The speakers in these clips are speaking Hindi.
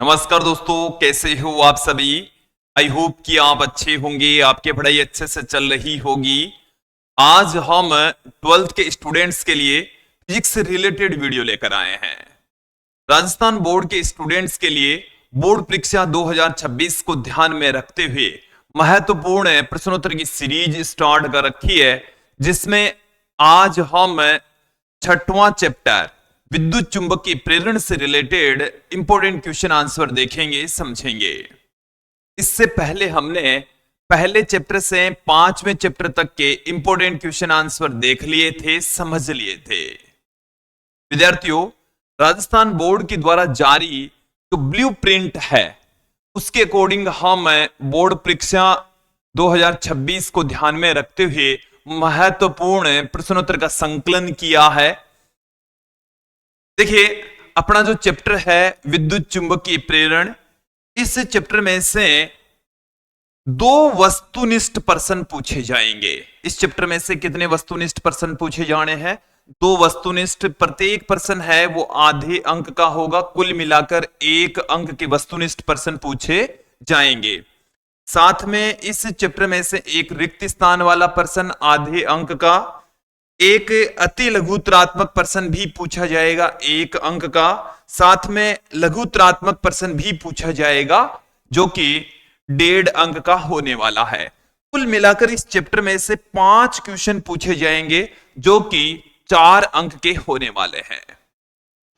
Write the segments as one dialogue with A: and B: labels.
A: नमस्कार दोस्तों, कैसे हो आप सभी। आई होप कि आप अच्छे होंगे, आपकी पढ़ाई अच्छे से चल रही होगी। आज हम 12th के स्टूडेंट्स के लिए फिजिक्स से रिलेटेड वीडियो लेकर आए हैं। राजस्थान बोर्ड के स्टूडेंट्स के लिए बोर्ड परीक्षा 2026 को ध्यान में रखते हुए महत्वपूर्ण प्रश्नोत्तर की सीरीज स्टार्ट कर रखी है, जिसमें आज हम छठवां चैप्टर विद्युत चुंबकीय प्रेरण से रिलेटेड इंपॉर्टेंट क्वेश्चन आंसर देखेंगे, समझेंगे। इससे पहले हमने पहले चैप्टर से पांचवें चैप्टर तक के इंपॉर्टेंट क्वेश्चन आंसर देख लिए थे, समझ लिए थे। विद्यार्थियों, राजस्थान बोर्ड के द्वारा जारी जो ब्लूप्रिंट है उसके अकॉर्डिंग हम बोर्ड परीक्षा 2026 को ध्यान में रखते हुए महत्वपूर्ण प्रश्नोत्तर का संकलन किया है। देखिए, अपना जो चैप्टर है विद्युत चुंबकीय प्रेरण, इस चैप्टर में से दो वस्तुनिष्ठ प्रश्न पूछे जाएंगे। इस चैप्टर में से कितने वस्तुनिष्ठ प्रश्न पूछे जाने हैं? दो वस्तुनिष्ठ। प्रत्येक प्रश्न है वो आधे अंक का होगा, कुल मिलाकर 1 अंक के वस्तुनिष्ठ प्रश्न पूछे जाएंगे। साथ में इस चैप्टर में से एक रिक्त स्थान वाला प्रश्न आधे अंक का, एक अति लघुतरात्मक प्रश्न भी पूछा जाएगा 1 अंक का, साथ में लघुतरात्मक प्रश्न भी पूछा जाएगा जो कि 1.5 अंक का होने वाला है। कुल मिलाकर इस चैप्टर में से 5 क्वेश्चन पूछे जाएंगे जो कि 4 अंक के होने वाले हैं।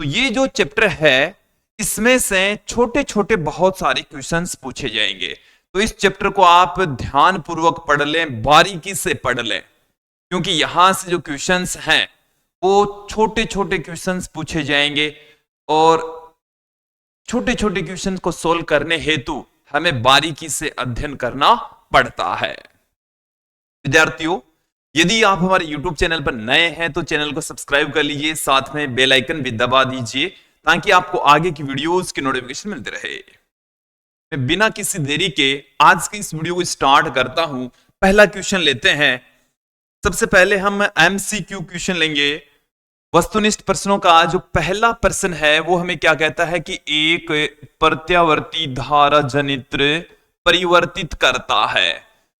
A: तो ये जो चैप्टर है इसमें से छोटे छोटे बहुत सारे क्वेश्चंस पूछे जाएंगे। तो इस चैप्टर को आप ध्यान पूर्वक पढ़ लें, बारीकी से पढ़ लें, क्योंकि यहां से जो क्वेश्चंस हैं वो छोटे छोटे क्वेश्चंस पूछे जाएंगे और छोटे छोटे क्वेश्चंस को सोल्व करने हेतु हमें बारीकी से अध्ययन करना पड़ता है। विद्यार्थियों, यदि आप हमारे YouTube चैनल पर नए हैं तो चैनल को सब्सक्राइब कर लीजिए, साथ में बेल आइकन भी दबा दीजिए ताकि आपको आगे की वीडियोस की नोटिफिकेशन मिलती रहे। मैं बिना किसी देरी के आज की इस वीडियो को स्टार्ट करता हूं। पहला क्वेश्चन लेते हैं। सबसे पहले हम MCQ क्वेश्चन लेंगे। वस्तुनिष्ठ प्रश्नों का जो पहला प्रश्न है वो हमें क्या कहता है कि एक प्रत्यावर्ती धारा जनित्र परिवर्तित करता है।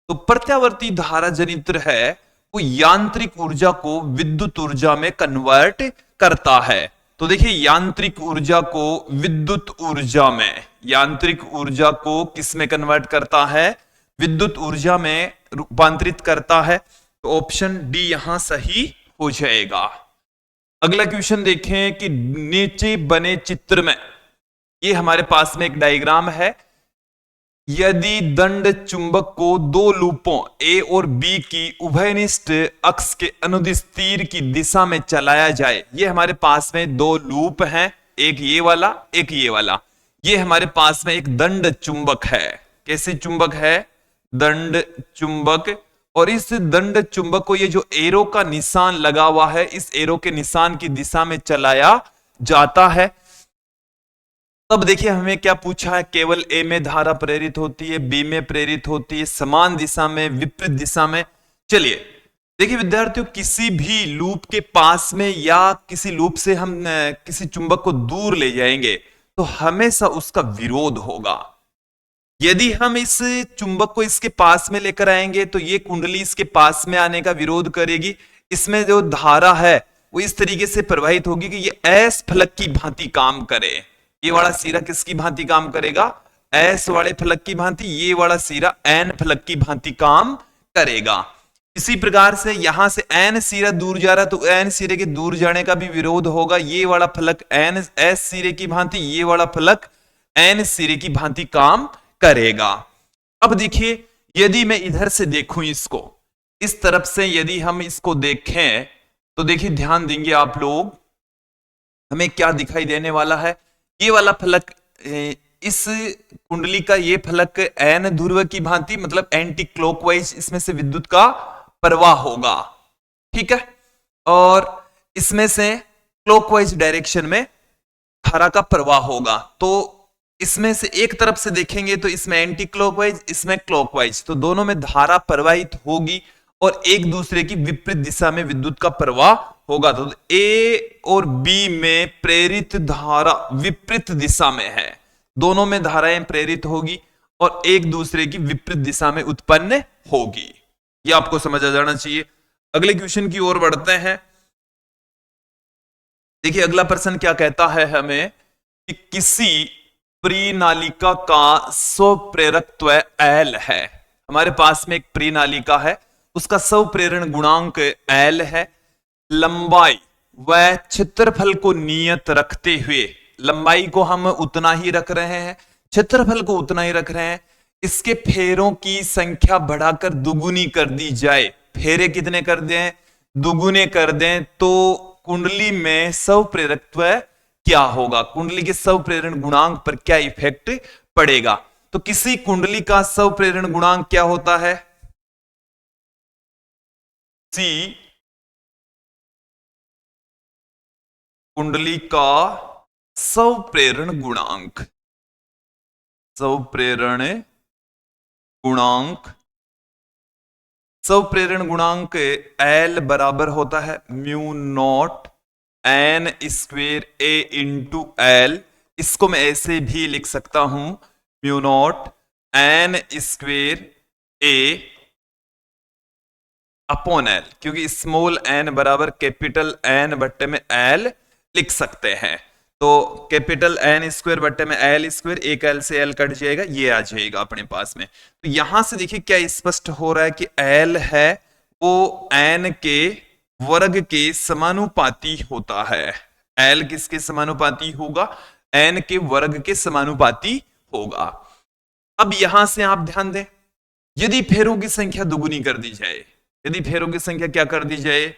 A: तो प्रत्यावर्ती धारा जनित्र है वो यांत्रिक ऊर्जा को विद्युत ऊर्जा में कन्वर्ट करता है। तो देखिए, यांत्रिक ऊर्जा को विद्युत ऊर्जा में, यांत्रिक ऊर्जा को किस में कन्वर्ट करता है? विद्युत ऊर्जा में रूपांतरित करता है। तो ऑप्शन डी यहां सही हो जाएगा। अगला क्वेश्चन देखें कि नीचे बने चित्र में, ये हमारे पास में एक डायग्राम है। यदि दंड चुंबक को दो लूपों ए और बी की उभयनिष्ठ अक्ष के अनुदिश तीर की दिशा में चलाया जाए, ये हमारे पास में दो लूप हैं, एक ये वाला एक ये वाला। ये हमारे पास में एक दंड चुंबक है। कैसे चुंबक है? दंड चुंबक। और इस दंड चुंबक को ये जो एरो का निशान लगा हुआ है, इस एरो के निशान की दिशा में चलाया जाता है। तब देखिए हमें क्या पूछा है, केवल ए में धारा प्रेरित होती है, बी में प्रेरित होती है, समान दिशा में, विपरीत दिशा में। चलिए देखिए विद्यार्थियों, किसी भी लूप के पास में या किसी लूप से हम किसी चुंबक को दूर ले जाएंगे तो हमेशा उसका विरोध होगा। यदि हम इस चुंबक को इसके पास में लेकर आएंगे तो ये कुंडली इसके पास में आने का विरोध करेगी। इसमें जो धारा है वो इस तरीके से प्रवाहित होगी कि ये एस फलक की भांति काम करे। ये वाला सिरा किसकी भांति काम करेगा? एस वाले फलक की भांति। ये वाला सिरा एन फलक की भांति काम करेगा। इसी प्रकार से यहां से एन सिरा दूर जा रहा है तो एन सिरे के दूर जाने का भी विरोध होगा। ये वाला फलक एन एस सिरे की भांति, ये वाला फलक एन सिरे की भांति काम करेगा। अब देखिए, यदि मैं इधर से देखूं इसको, इस तरफ से यदि हम इसको देखें तो देखिए ध्यान देंगे आप लोग, हमें क्या दिखाई देने वाला है? ये वाला फलक, इस कुंडली का ये फलक एन ध्रुव की भांति, मतलब एंटी क्लॉकवाइज इसमें से विद्युत का प्रवाह होगा, ठीक है। और इसमें से क्लॉकवाइज डायरेक्शन में धारा का प्रवाह होगा। तो इसमें से एक तरफ से देखेंगे तो इसमें एंटी क्लॉकवाइज, इसमें क्लॉकवाइज, तो दोनों में धारा प्रवाहित होगी और एक दूसरे की विपरीत दिशा में विद्युत का प्रवाह होगा। तो ए और बी में प्रेरित धारा विपरीत दिशा में है, दोनों में धाराएं प्रेरित होगी और एक दूसरे की विपरीत दिशा में उत्पन्न होगी। ये आपको समझ आ जाना चाहिए। अगले क्वेश्चन की ओर बढ़ते हैं। देखिए अगला प्रश्न क्या कहता है हमें कि किसी प्रीनालिका का स्वप्रेरकत्व एल है। हमारे पास में एक प्रीनालिका है, उसका स्वप्रेरण गुणांक एल है। लंबाई व क्षेत्रफल को नियत रखते हुए, लंबाई को हम उतना ही रख रहे हैं, क्षेत्रफल को उतना ही रख रहे हैं, इसके फेरों की संख्या बढ़ाकर दुगुनी कर दी जाए। फेरे कितने कर दें? दुगुने कर दें तो कुंडली में स्वप्रेरकत्व क्या होगा, कुंडली के स्वप्रेरण गुणांक पर क्या इफेक्ट पड़ेगा। तो किसी कुंडली का स्वप्रेरण गुणांक क्या होता है? सी कुंडली का स्वप्रेरण गुणांक, स्वप्रेरण गुणांक, स्वप्रेरण गुणांक एल बराबर होता है mu not an square A into L. इसको मैं ऐसे भी लिख सकता हूं mu not an square A upon L, क्योंकि स्मॉल एन बराबर कैपिटल एन बट्टे में एल लिख सकते हैं। तो कैपिटल एन स्क्वायर बट्टे में एल स्क्वायर, एक एल से एल कट जाएगा, ये आ जाएगा अपने पास में। तो यहां से देखिए क्या स्पष्ट हो रहा है कि एल है वो एन के वर्ग के समानुपाती होता है। एल किसके समानुपाती होगा? एन के वर्ग के समानुपाती होगा। अब यहां से आप ध्यान दें, यदि फेरों की संख्या दुगुनी कर दी जाए, यदि फेरों की संख्या क्या कर दी जाए?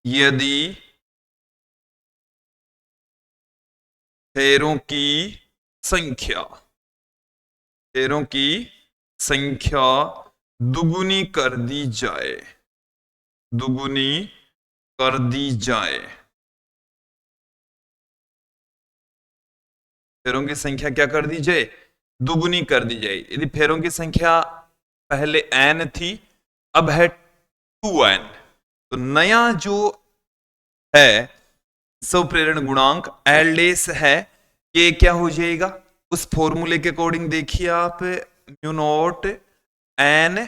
A: यदि फेरों की संख्या, फेरों की संख्या दुगुनी कर दी जाए, दुगुनी कर दी जाए, फेरों की संख्या क्या कर दी जाए? दुगुनी कर दी जाए। यदि फेरों की संख्या पहले n थी, अब है 2n, तो नया जो है स्वप्रेरण गुणांक एल डेस है, ये क्या हो जाएगा? उस फॉर्मूले के अकॉर्डिंग देखिए आप, म्यू नॉट एन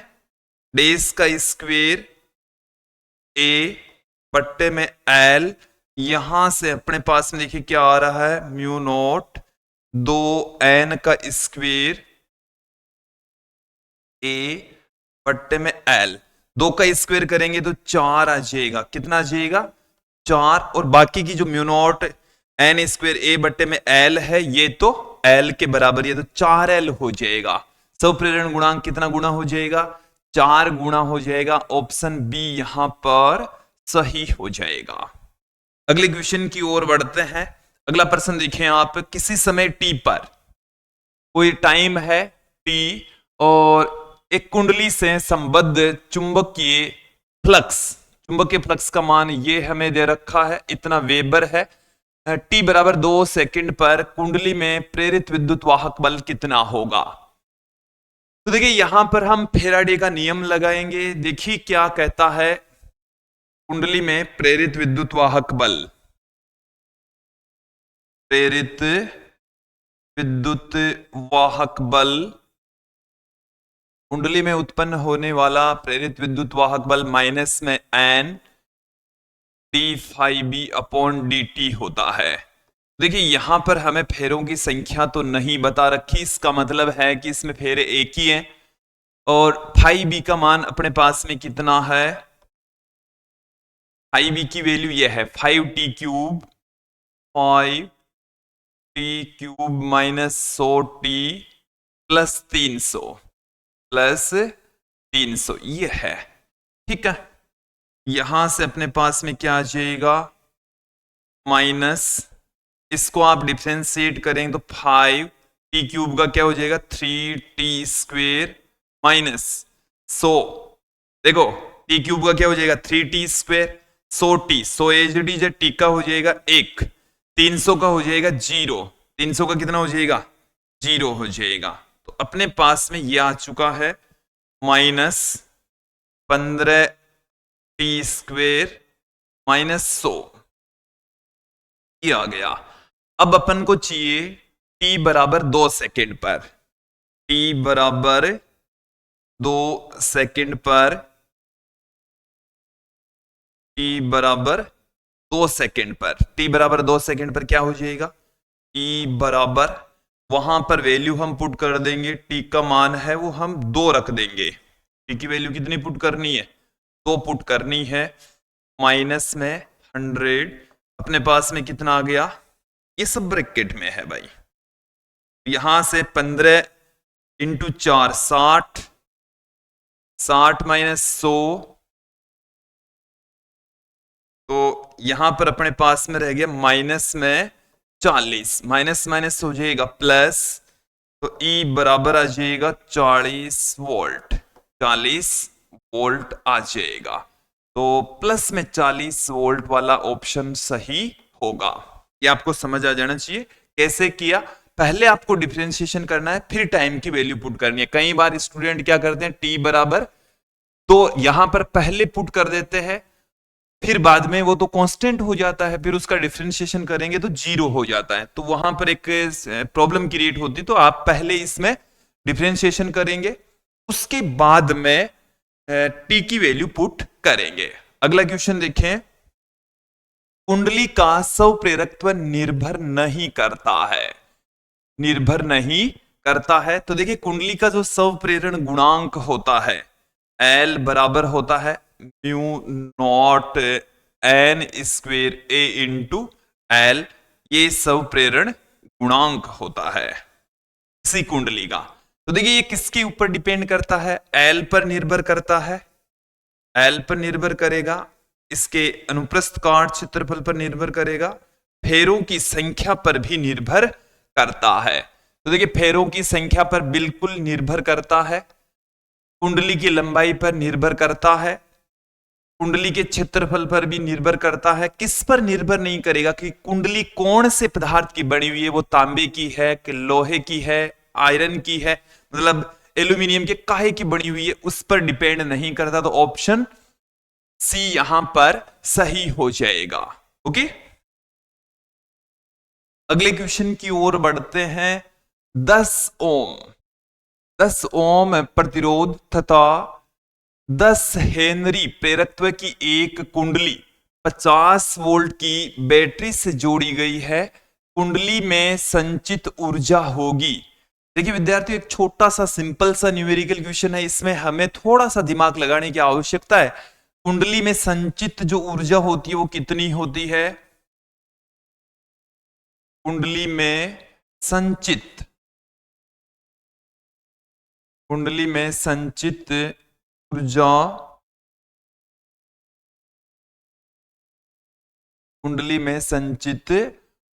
A: डेस का स्क्वेयर ए बट्टे में एल, यहां से अपने पास में देखिए क्या आ रहा है? म्यू नॉट 2n का स्क्वेयर ए बट्टे में एल। 2 का स्क्वायर करेंगे तो 4 आ जाएगा। कितना आ जाएगा? 4। और बाकी की जो म्यू नॉट एन स्क्वायर ए बट्टे में एल है, ये तो एल के बराबर, ये तो 4l हो जाएगा। स्वप्रेरण गुणांक कितना गुना हो जाएगा? 4 गुना हो जाएगा। ऑप्शन बी यहां पर सही हो जाएगा। अगले क्वेश्चन की ओर बढ़ते हैं। अगला प्रश्न देखें आप, किसी समय टी पर कोई टाइम है टी और एक कुंडली से संबद्ध चुंबकीय फ्लक्स, चुंबकीय फ्लक्स का मान ये हमें दे रखा है, इतना वेबर है। टी बराबर 2 सेकंड पर कुंडली में प्रेरित विद्युत वाहक बल कितना होगा? तो देखिए यहां पर हम फेराडे का नियम लगाएंगे। देखिए क्या कहता है, कुंडली में प्रेरित विद्युत वाहक बल, प्रेरित विद्युत वाहक बल, कुंडली में उत्पन्न होने वाला प्रेरित विद्युत वाहक बल माइनस में N D phi b upon d T होता है। देखिए यहां पर हमें फेरों की संख्या तो नहीं बता रखी, इसका मतलब है कि इसमें फेरे एक ही हैं। और फाई बी का मान अपने पास में कितना है? फाई बी की वैल्यू यह है 5t cube, 5t cube minus 100t plus 300 ये है। ठीक है, यहां से अपने पास में क्या आ जाएगा? माइनस, इसको आप डिफरेंशिएट करेंगे तो 5t क्यूब का क्या हो जाएगा? 3t स्क्वेयर माइनस 100, देखो t क्यूब का क्या हो जाएगा? 3t स्क्वेयर, 100t, 100 एचडी जो t का हो जाएगा 1, 300 का हो जाएगा 0, 300 का कितना हो जाएगा? 0 हो जाएगा। तो अपने पास में ये आ चुका है माइनस 15t स्क्वेयर माइनस 100, ये आ गया। अब अपन को चाहिए t बराबर 2 सेकेंड पर, t बराबर 2 सेकेंड पर, t बराबर 2 सेकेंड पर, t बराबर 2 सेकेंड पर क्या हो जाएगा, t बराबर, वहां पर वैल्यू हम पुट कर देंगे, t का मान है वो हम 2 रख देंगे, t की वैल्यू कितनी पुट करनी है, 2 पुट करनी है, माइनस में 100, अपने पास में कितना आ गया, ये सब ब्रैकेट में है भाई, यहां से 15 इंटू 4 60, 60 माइनस 100, तो यहां पर अपने पास में रह गया माइनस में 40, माइनस माइनस हो जाएगा प्लस, तो E बराबर आ जाएगा 40 वोल्ट, 40 वोल्ट आ जाएगा, तो प्लस में 40 वोल्ट वाला ऑप्शन सही होगा। ये आपको समझ आ जाना चाहिए कैसे किया, पहले आपको डिफरेंशिएशन करना है फिर टाइम की वैल्यू पुट करनी है। कई बार स्टूडेंट क्या करते हैं, टी बराबर, तो यहां पर पहले पुट कर देते हैं, फिर बाद में वो तो कांस्टेंट हो जाता है, फिर उसका डिफरेंशिएशन करेंगे तो 0 हो जाता है, तो वहां पर एक प्रॉब्लम क्रिएट होती है। तो आप पहले इसमें डिफरेंशिएशन करेंगे, उसके बाद में टी की वैल्यू पुट करेंगे। अगला क्वेश्चन देखें, कुंडली का स्वप्रेरकत्व निर्भर नहीं करता है, निर्भर नहीं करता है, तो देखिए कुंडली का जो स्वप्रेरण गुणांक होता है L बराबर होता है mu naught n square a into L, ये स्वप्रेरण गुणांक होता है इसी कुंडली का। तो देखिए ये किसके ऊपर डिपेंड करता है, L पर निर्भर करता है, L पर निर्भर करेगा, इसके अनुप्रस्थ काट क्षेत्रफल पर निर्भर करेगा, फेरों की संख्या पर भी निर्भर करता है। तो देखिए फेरों की संख्या पर बिल्कुल निर्भर करता है, कुंडली की लंबाई पर निर्भर करता है, कुंडली के क्षेत्रफल पर भी निर्भर करता है। किस पर निर्भर नहीं करेगा कि कुंडली कौन से पदार्थ की बनी हुई है, वो तांबे की है कि लोहे की है, आयरन की है, मतलब एल्यूमिनियम के काहे की बनी हुई है, उस पर डिपेंड नहीं करता। तो ऑप्शन सी यहां पर सही हो जाएगा। ओके, अगले क्वेश्चन की ओर बढ़ते हैं। 10 ओम प्रतिरोध तथा 10 हेनरी प्रेरकत्व की एक कुंडली 50 वोल्ट की बैटरी से जोड़ी गई है, कुंडली में संचित ऊर्जा होगी। देखिए विद्यार्थियों, एक छोटा सा सिंपल सा न्यूमेरिकल क्वेश्चन है, इसमें हमें थोड़ा सा दिमाग लगाने की आवश्यकता है। कुंडली में संचित जो ऊर्जा होती है वो कितनी होती है, कुंडली में संचित, कुंडली में संचित ऊर्जा, कुंडली में संचित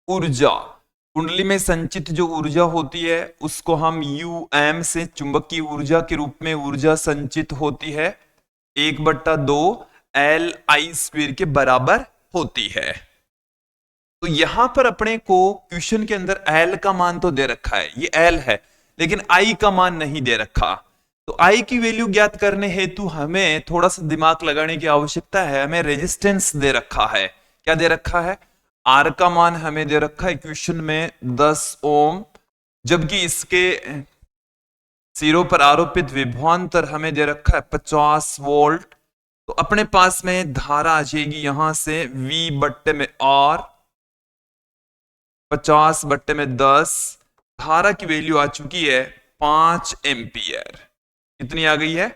A: ऊर्जा, कुंडली में संचित जो ऊर्जा होती है उसको हम UM से चुंबकीय ऊर्जा के रूप में ऊर्जा संचित होती है 1/2 Li² के बराबर होती है। तो यहां पर अपने को क्वेश्चन के अंदर L का मान तो दे रखा है, ये L है, लेकिन I का मान नहीं दे रखा। तो I की वैल्यू ज्ञात करने हेतु हमें थोड़ा सा दिमाग लगाने की आवश्यकता है। हमें रेजिस्टेंस दे रखा है, क्या दे रखा है, R का मान हमें दे रखा है क्वेश्चन में 10 ओम, जबकि इसके सिरों पर आरोपित विभवांतर हमें दे रखा है 50 वोल्ट। तो अपने पास में धारा आ जाएगी यहां से V/R 50/10, धारा की वैल्यू आ चुकी है 5 एम्पियर। कितनी आ गई है,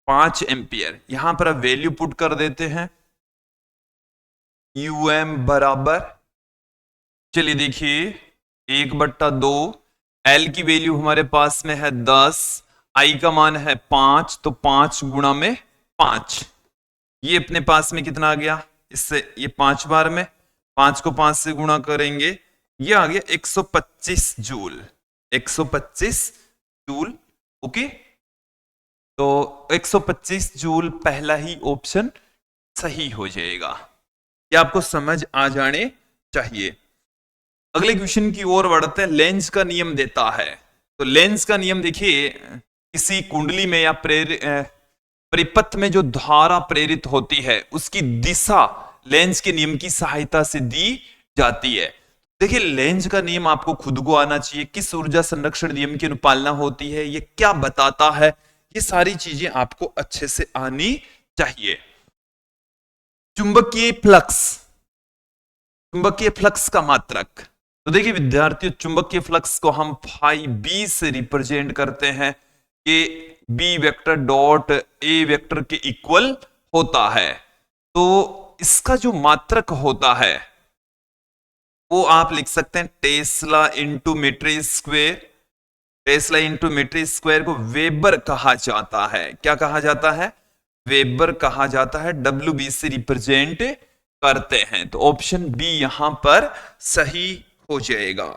A: 5 एम्पियर। यहां पर अब वैल्यू पुट कर देते हैं, UM बराबर, चलिए देखिए 1/2, L की वैल्यू हमारे पास में है 10, I का मान है 5, तो 5 गुणा में 5, ये अपने पास में कितना आ गया, इससे ये 5 बार में 5 को 5 से गुणा करेंगे, ये आ गया 125 जूल, 125 जूल। ओके, तो 125 जूल पहला ही ऑप्शन सही हो जाएगा, ये आपको समझ आ जाने चाहिए। अगले क्वेश्चन की ओर बढ़ते हैं। लेंज का नियम देता है, तो लेंज का नियम देखिए, किसी कुंडली में या परिपथ में जो धारा प्रेरित होती है उसकी दिशा लेंज के नियम की सहायता से दी जाती है। देखिए लेंज का नियम आपको खुद को आना चाहिए, किस ऊर्जा संरक्षण नियम की अनुपालना होती है, ये क्या बताता है, ये सारी चीजें आपको अच्छे से आनी चाहिए। चुंबकीय फ्लक्स, चुंबकीय फ्लक्स का मात्रक, तो देखिए विद्यार्थियों चुंबकीय फ्लक्स को हम फाई बी से रिप्रेजेंट करते हैं कि b vector dot a vector के इक्वल होता है। तो इसका जो मात्रक होता है वो आप लिख सकते हैं tesla into metre square. Tesla into metre square को वेबर कहा जाता है, क्या कहा जाता है, वेबर कहा जाता है, WB से रिप्रेजेंट करते हैं। तो ऑप्शन बी यहां पर सही हो जाएगा।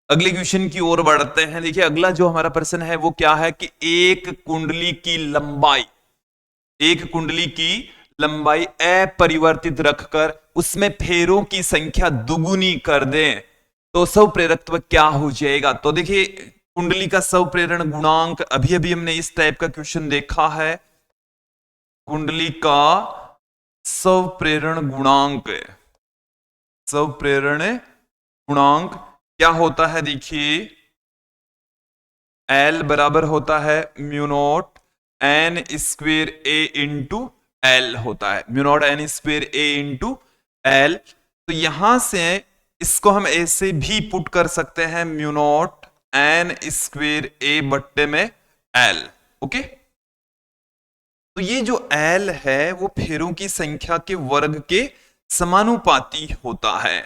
A: अगले क्वेश्चन की ओर बढ़ते हैं। देखिए अगला जो हमारा प्रश्न है वो क्या है कि एक कुंडली की लंबाई, एक कुंडली की लंबाई अपरिवर्तित रखकर उसमें फेरों की संख्या दुगुनी कर दें तो स्व प्रेरकत्व क्या हो जाएगा। तो देखिए कुंडली का स्व प्रेरण गुणांक, अभी अभी हमने इस टाइप का क्वेश्चन देखा है, कुंडली का स्व प्रेरण गुणांक, स्व प्रेरण गुणांक क्या होता है, देखिए L बराबर होता है mu not an square A into L होता है, mu not an square A into L. तो यहां से इसको हम ऐसे भी पुट कर सकते हैं म्यू नॉट एन स्क्वेयर ए बट्टे में एल। ओके, तो ये जो एल है वो फेरों की संख्या के वर्ग के समानुपाती होता है।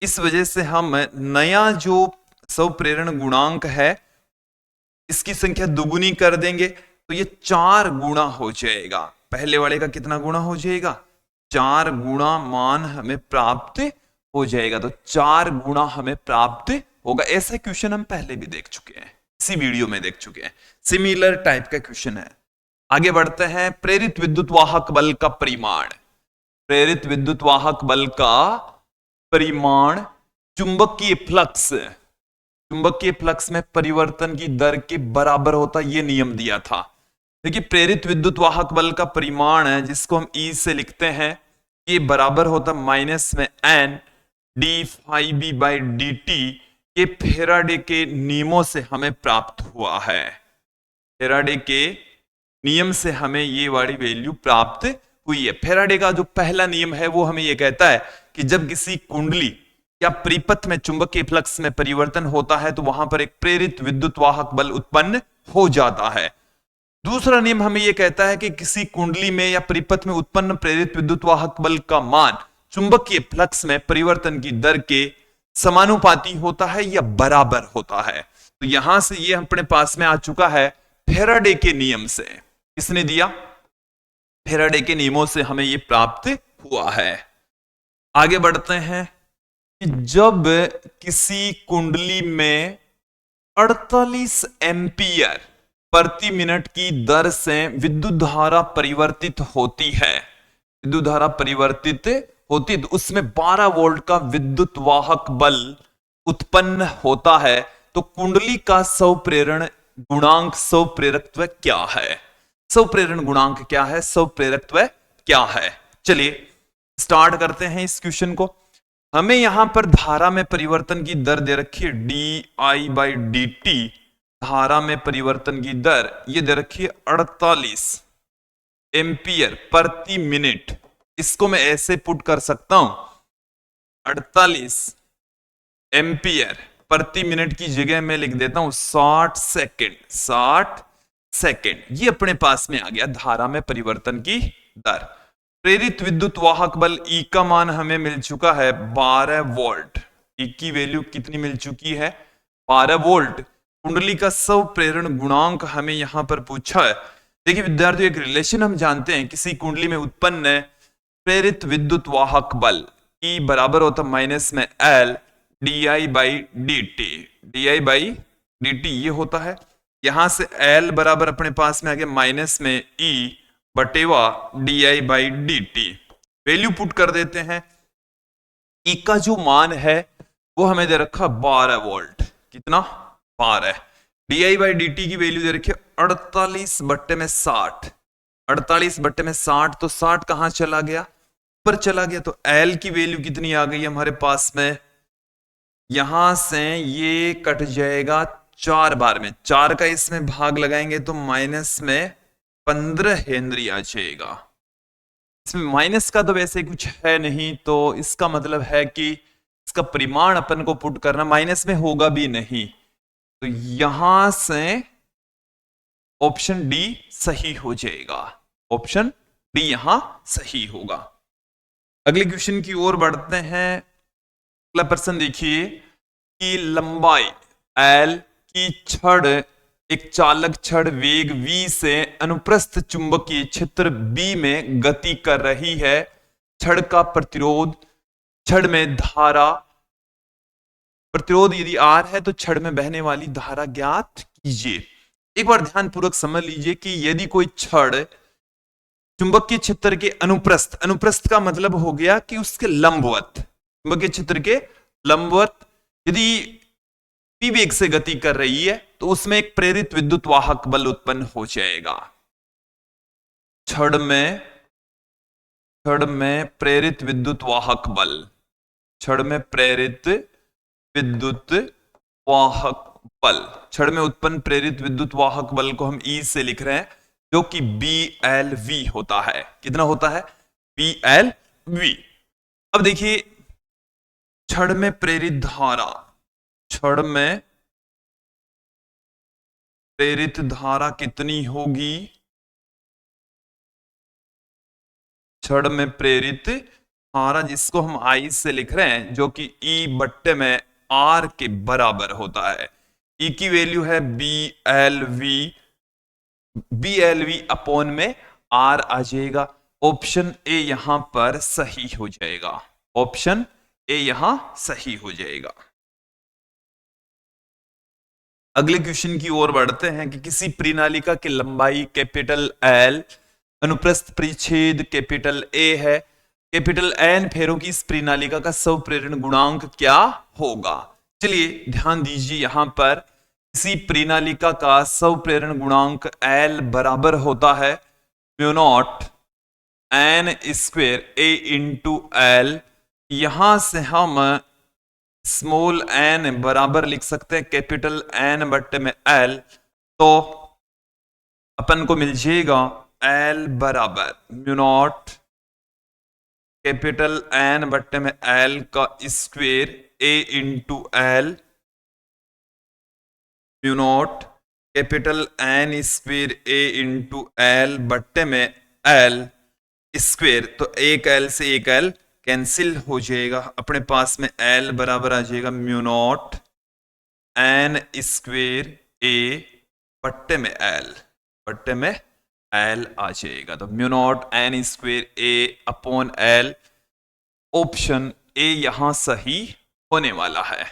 A: इस वजह से हम नया जो स्व प्रेरण गुणांक है इसकी संख्या दुगुनी कर देंगे तो ये 4 गुना हो जाएगा। पहले वाले का कितना गुना हो जाएगा, 4 गुना मान हमें प्राप्त हो जाएगा। तो 4 गुना हमें प्राप्त होगा। ऐसा क्वेश्चन हम पहले भी देख चुके हैं, इसी वीडियो में देख चुके हैं, सिमिलर टाइप का क्वेश्चन है। आगे बढ़ते हैं। प्रेरित विद्युत वाहक बल का परिमाण, प्रेरित विद्युत वाहक बल का परिमाण चुंबकीय फ्लक्स, चुंबकीय फ्लक्स में परिवर्तन की दर के बराबर होता, यह नियम दिया था। देखिए प्रेरित विद्युत वाहक बल का परिमाण है जिसको हम ई से लिखते हैं, ये बराबर होता माइनस में N D phi B by D t. ये फेराडे के नियमों से हमें प्राप्त हुआ है, फेराडे के नियम से हमें ये वाली वैल्यू प्राप्त हुई है। फेराडे का जो पहला नियम है वो हमें ये कहता है कि जब किसी कुंडली या परिपथ में चुंबकीय फ्लक्स में परिवर्तन होता है तो वहां पर एक प्रेरित विद्युत वाहक बल उत्पन्न हो जाता है। दूसरा नियम हमें यह कहता है कि किसी कुंडली में या परिपथ में उत्पन्न प्रेरित विद्युत वाहक बल का मान चुंबकीय फ्लक्स में परिवर्तन की दर के समानुपाती होता है या बराबर होता है। तो यहां से ये अपने पास में आ चुका है फेराडे के नियम से। किसने दिया, फेराडे के नियमों से हमें यह प्राप्त हुआ है। आगे बढ़ते हैं कि जब किसी कुंडली में 48 एम्पियर प्रति मिनट की दर से विद्युत धारा परिवर्तित होती है, विद्युत धारा परिवर्तित होती है तो उसमें 12 वोल्ट का विद्युत वाहक बल उत्पन्न होता है। तो कुंडली का स्व प्रेरण गुणांक, स्व प्रेरकत्व क्या है, स्व प्रेरण गुणांक क्या है, स्व प्रेरकत्व क्या है। चलिए स्टार्ट करते हैं इस क्वेश्चन को। हमें यहां पर धारा में परिवर्तन की दर दे रखी है D I by D T, धारा में परिवर्तन की दर ये दे रखी है 48 एम्पियर प्रति मिनट। इसको मैं ऐसे पुट कर सकता हूं 48 एम्पियर प्रति मिनट की जगह मैं लिख देता हूं 60 सेकेंड, 60 सेकेंड। ये अपने पास में आ गया धारा में परिवर्तन की दर। प्रेरित विद्युत वाहक बल ई का मान हमें मिल चुका है 12 वोल्ट। ई की वैल्यू कितनी मिल चुकी है, 12 वोल्ट। कुंडली का स्व प्रेरण गुणांक हमें यहां पर पूछा है। देखिए विद्यार्थियों एक रिलेशन हम जानते हैं, किसी कुंडली में उत्पन्न प्रेरित विद्युत वाहक बल ई बराबर होता माइनस में L D I by D T, D I by D t ये होता है। यहां से एल बराबर अपने पास में आ गया माइनस में ई बटेवा D I by D T. Value put कर देते हैं। ई का जो मान है वो हमें दे रखा 12 वोल्ट, कितना 12। D I by D T की वैल्यू दे रखी 48 बट्टे में 60, 48 बट्टे में 60 तो 60 कहां चला गया, ऊपर चला गया। तो एल की वैल्यू कितनी आ गई हमारे पास में यहां से ये कट जाएगा 4 बार में, 4 का इसमें भाग लगाएंगे तो माइनस में 15 हेनरी आ जाएगा। इसमें माइनस का तो वैसे कुछ है नहीं, तो इसका मतलब है कि इसका परिमाण अपन को पुट करना, माइनस में होगा भी नहीं, तो यहां से ऑप्शन डी सही हो जाएगा। ऑप्शन डी यहां सही होगा। अगले क्वेश्चन की ओर बढ़ते हैं। अगला प्रश्न देखिए कि लंबाई एल की छड़, एक चालक छड़ वेग v से अनुप्रस्थ चुंबकीय क्षेत्र b में गति कर रही है। छड़ का प्रतिरोध, छड़ में धारा, प्रतिरोध यदि R है तो छड़ में बहने वाली धारा ज्ञात कीजिए। एक बार ध्यानपूर्वक समझ लीजिए कि यदि कोई छड़ चुंबकीय क्षेत्र के अनुप्रस्थ, अनुप्रस्थ का मतलब हो गया कि उसके लंबवत, चुंबकीय क्षेत्र के लंबवत यदि p वेग से गति कर रही है तो उसमें एक प्रेरित विद्युत वाहक बल उत्पन्न हो जाएगा। छड़ में प्रेरित विद्युत वाहक बल, छड़ में प्रेरित विद्युत वाहक बल, छड़ में उत्पन्न प्रेरित विद्युत वाहक बल को हम E से लिख रहे हैं, जो कि BLV होता है। कितना होता है? BLV। अब देखिए छड़ में प्रेरित धारा, छड़ में प्रेरित धारा कितनी होगी? छड़ में प्रेरित धारा जिसको हम I से लिख रहे हैं, जो कि E बट्टे में R के बराबर होता है। E की वैल्यू है BLV अपॉन में R आ जाएगा। ऑप्शन ए यहां पर सही हो जाएगा। ऑप्शन ए यहां सही हो जाएगा। अगले क्वेश्चन की ओर बढ़ते हैं कि किसी प्रणालिका की लंबाई कैपिटल L, अनुप्रस्थ परिच्छेद कैपिटल A है, कैपिटल N फेरों की इस प्रणालिका का स्वप्रेरण गुणांक क्या होगा? चलिए ध्यान दीजिए, यहां पर किसी प्रणालिका का स्वप्रेरण गुणांक L बराबर होता है mu naught N square A into L। यहां से हम स्मॉल n बराबर लिख सकते हैं कैपिटल N बट्टे में L, तो अपन को मिल जाएगा L बराबर म्यू नॉट कैपिटल N बट्टे में L का square A into L, mu naught capital N square A into L बट्टे में L स्क्वेयर। तो एक L से एक L कैंसिल हो जाएगा, अपने पास में L बराबर आ जाएगा mu naught N square A बट्टे में L, बट्टे में L आ जाएगा। तो mu naught N square A upon L, option A यहां सही होने वाला है।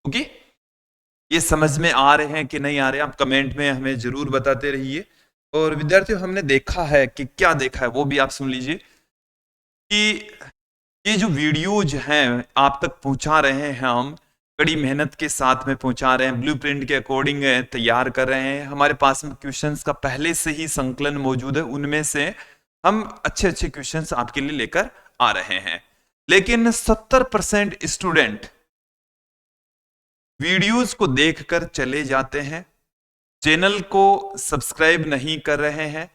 A: ओके, ये समझ में आ रहे हैं कि नहीं आ रहे? आप कमेंट में हमें जरूर बताते रहिए। और विद्यार्थियों, हमने देखा है कि क्या देखा है वो भी आप सुन लीजिए कि ये जो वीडियोज हैं आप तक पहुंचा रहे हैं, हम कड़ी मेहनत के साथ में पहुंचा रहे हैं, ब्लूप्रिंट के अकॉर्डिंग तैयार कर रहे हैं। हमारे पास में क्वेश्चंस का पहले से ही संकलन मौजूद है, उनमें से हम अच्छे अच्छे क्वेश्चंस आपके लिए लेकर आ रहे हैं। लेकिन 70% स्टूडेंट वीडियोज को देखकर चले जाते हैं, चैनल को सब्सक्राइब नहीं कर रहे हैं।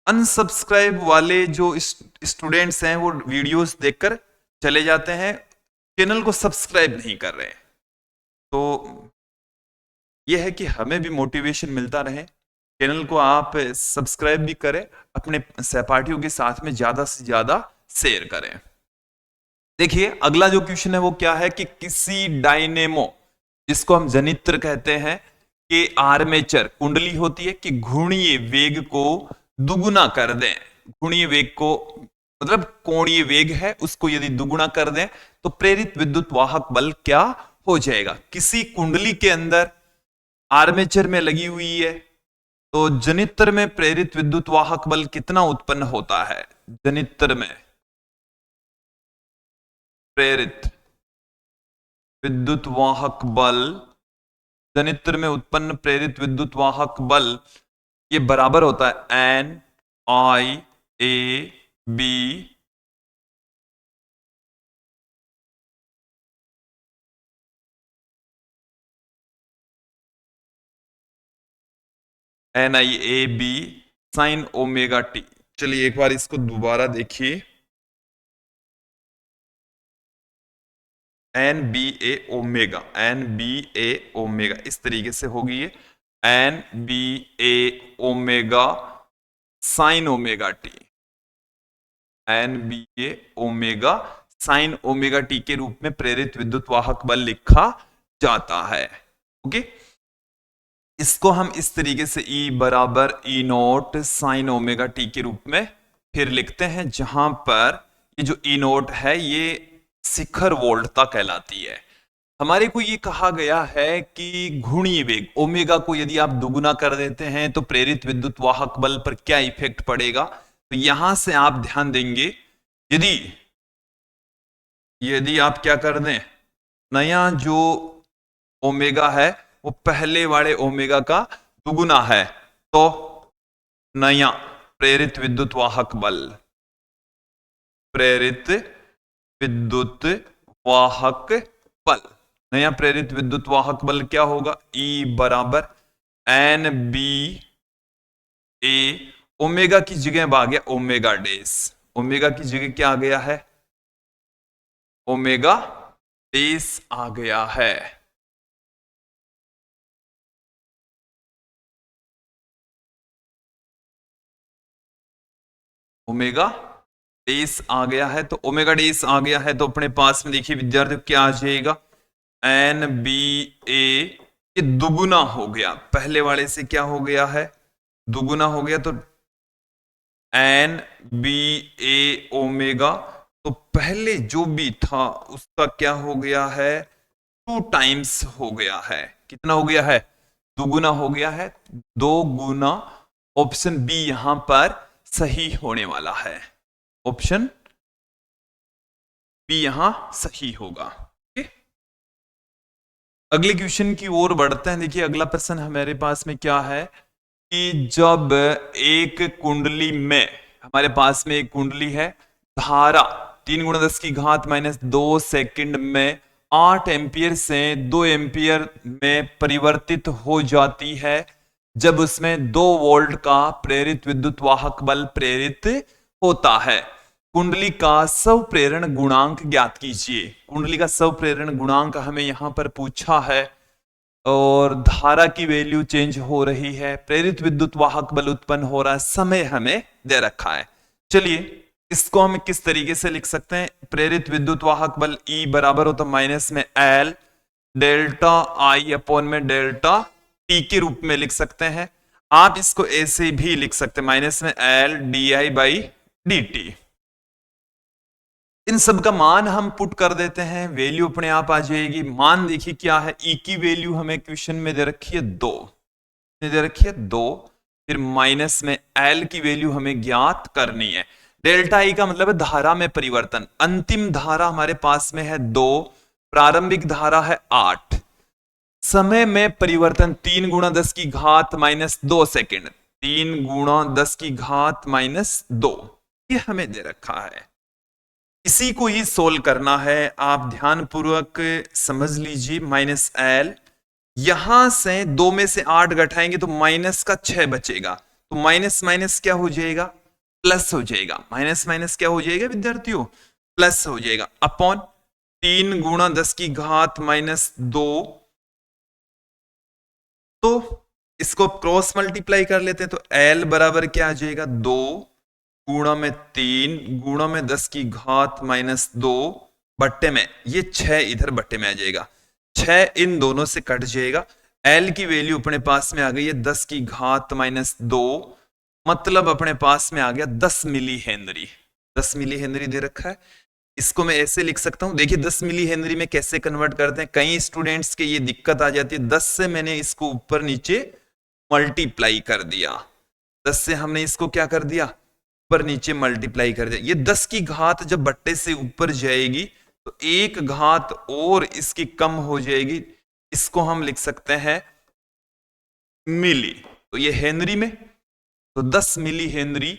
A: अनसब्सक्राइब वाले जो स्टूडेंट्स हैं वो वीडियोस देखकर चले जाते हैं, चैनल को सब्सक्राइब नहीं कर रहे हैं। तो यह है कि हमें भी मोटिवेशन मिलता रहे, चैनल को आप सब्सक्राइब भी करें, अपने सहपाठियों के साथ में ज्यादा से ज्यादा शेयर करें। देखिए अगला जो क्वेश्चन है वो क्या है कि किसी डायनेमो, जिसको हम जनित्र कहते हैं, कि आर्मेचर कुंडली होती है कि घूर्णीय वेग को दुगुना कर दें, घूर्णीय वेग को मतलब कोणीय वेग है उसको यदि दुगुना कर दें तो प्रेरित विद्युत वाहक बल क्या हो जाएगा? किसी कुंडली के अंदर आर्मेचर में लगी हुई है, तो जनित्र में प्रेरित विद्युत वाहक बल कितना उत्पन्न होता है? जनित्र में प्रेरित विद्युत वाहक बल, जनित्र में उत्पन्न प्रेरित विद्युत वाहक बल ये बराबर होता है NIAB NIAB sine omega T. चलिए एक बार इसको दोबारा देखिए, NBA ओमेगा, NBA ओमेगा, इस तरीके से होगी ये NBA omega sine omega T, NBA omega sine omega T के रूप में प्रेरित विद्युत वाहक बल लिखा जाता है। ओके, इसको हम इस तरीके से E बराबर E note sine omega T के रूप में फिर लिखते हैं, जहां पर ये जो E नोट है ये शिखर वोल्टता कहलाती है। हमारे को ये कहा गया है कि घूर्णी वेग ओमेगा को यदि आप दुगुना कर देते हैं तो प्रेरित विद्युत वाहक बल पर क्या इफेक्ट पड़ेगा। तो यहां से आप ध्यान देंगे, यदि यदि आप क्या कर दें, नया जो ओमेगा है वो पहले वाले ओमेगा का दुगुना है, तो नया प्रेरित विद्युत वाहक बल, प्रेरित विद्युत वाहक बल, नया प्रेरित विद्युत वाहक बल क्या होगा, E बराबर NBA, ओमेगा की जगह आ गया ओमेगा डेस, ओमेगा की जगह क्या आ गया है, ओमेगा डेस आ गया है। ओमेगा डेस आ गया है, तो ओमेगा डेस आ गया है तो अपने पास में देखिए विद्यार्थियों क्या आ जाएगा, NBA ये दुगुना हो गया, पहले वाले से क्या हो गया है, दुगुना हो गया, तो NBA ओमेगा, तो पहले जो भी था उसका क्या हो गया है, 2 टाइम्स हो गया है। कितना हो गया है, दुगुना हो गया है, 2 गुना। ऑप्शन बी यहां पर सही होने वाला है, ऑप्शन बी यहां सही होगा। अगले क्वेश्चन की ओर बढ़ते हैं। देखिए अगला प्रश्न हमारे पास में क्या है कि जब एक कुंडली में, हमारे पास में एक कुंडली है, धारा 3 गुणा 10 की घात -2 सेकंड में 8 एम्पियर से 2 एम्पियर में परिवर्तित हो जाती है, जब उसमें 2 वोल्ट का प्रेरित विद्युत वाहक बल प्रेरित होता है। कुंडली का स्व प्रेरण गुणांक ज्ञात कीजिए। कुंडली का स्व प्रेरण गुणांक हमें यहां पर पूछा है, और धारा की वैल्यू चेंज हो रही है, प्रेरित विद्युत वाहक बल उत्पन्न हो रहा है, समय हमें दे रखा है। चलिए इसको हम किस तरीके से लिख सकते हैं, प्रेरित विद्युत वाहक बल E बराबर होता माइनस में L डेल्टा I अपॉन में डेल्टा T के रूप में लिख सकते हैं। आप इसको ऐसे भी लिख सकते हैं, माइनस में L DI बाई DT। इन सब का मान हम पुट कर देते हैं, वैल्यू अपने आप आ जाएगी। मान देखिए क्या है, E की वैल्यू हमें क्वेश्चन में दे रखी है 2, दे रखी है 2, फिर माइनस में L की वैल्यू हमें ज्ञात करनी है। डेल्टा I का मतलब है धारा में परिवर्तन। अंतिम धारा हमारे पास में है 2, प्रारंभिक धारा है 8, समय में परिवर्तन 3 गुणा 10 की घात -2 सेकेंड, 3 गुणा 10 की घात -2, ये हमें दे रखा है। इसी को ही सोल्व करना है, आप ध्यानपूर्वक समझ लीजिए। माइनस L, यहां से 2 में से 8 घटाएंगे तो माइनस का 6 बचेगा, तो माइनस माइनस क्या हो जाएगा, प्लस हो जाएगा। माइनस माइनस क्या हो जाएगा विद्यार्थियों, प्लस हो जाएगा, अपॉन 3 गुणा 10 की घात -2, तो इसको क्रॉस मल्टीप्लाई कर लेते हैं, तो L बराबर क्या आ जाएगा, 2 गुणा में 3 गुणा में 10 की घात -2 बट्टे में ये 6 इधर बट्टे में आ जाएगा, 6 इन दोनों से कट जाएगा। L की वैल्यू अपने पास में आ गई है 10 की घात -2, मतलब अपने पास में आ गया 10 मिली हेनरी। 10 मिली हेनरी दे रखा है, इसको मैं ऐसे लिख सकता हूं। देखिए 10 मिली हेनरी में कैसे कन्वर्ट करते हैं, कई स्टूडेंट्स के ये दिक्कत आ जाती है। 10 से मैंने इसको ऊपर नीचे मल्टीप्लाई कर दिया, 10 से हमने इसको क्या कर दिया, ऊपर नीचे मल्टीप्लाई कर दिया। ये 10 की घात जब बट्टे से ऊपर जाएगी तो एक घात और इसकी कम हो जाएगी, इसको हम लिख सकते हैं मिली, तो ये हेनरी में, तो 10 मिली हेनरी,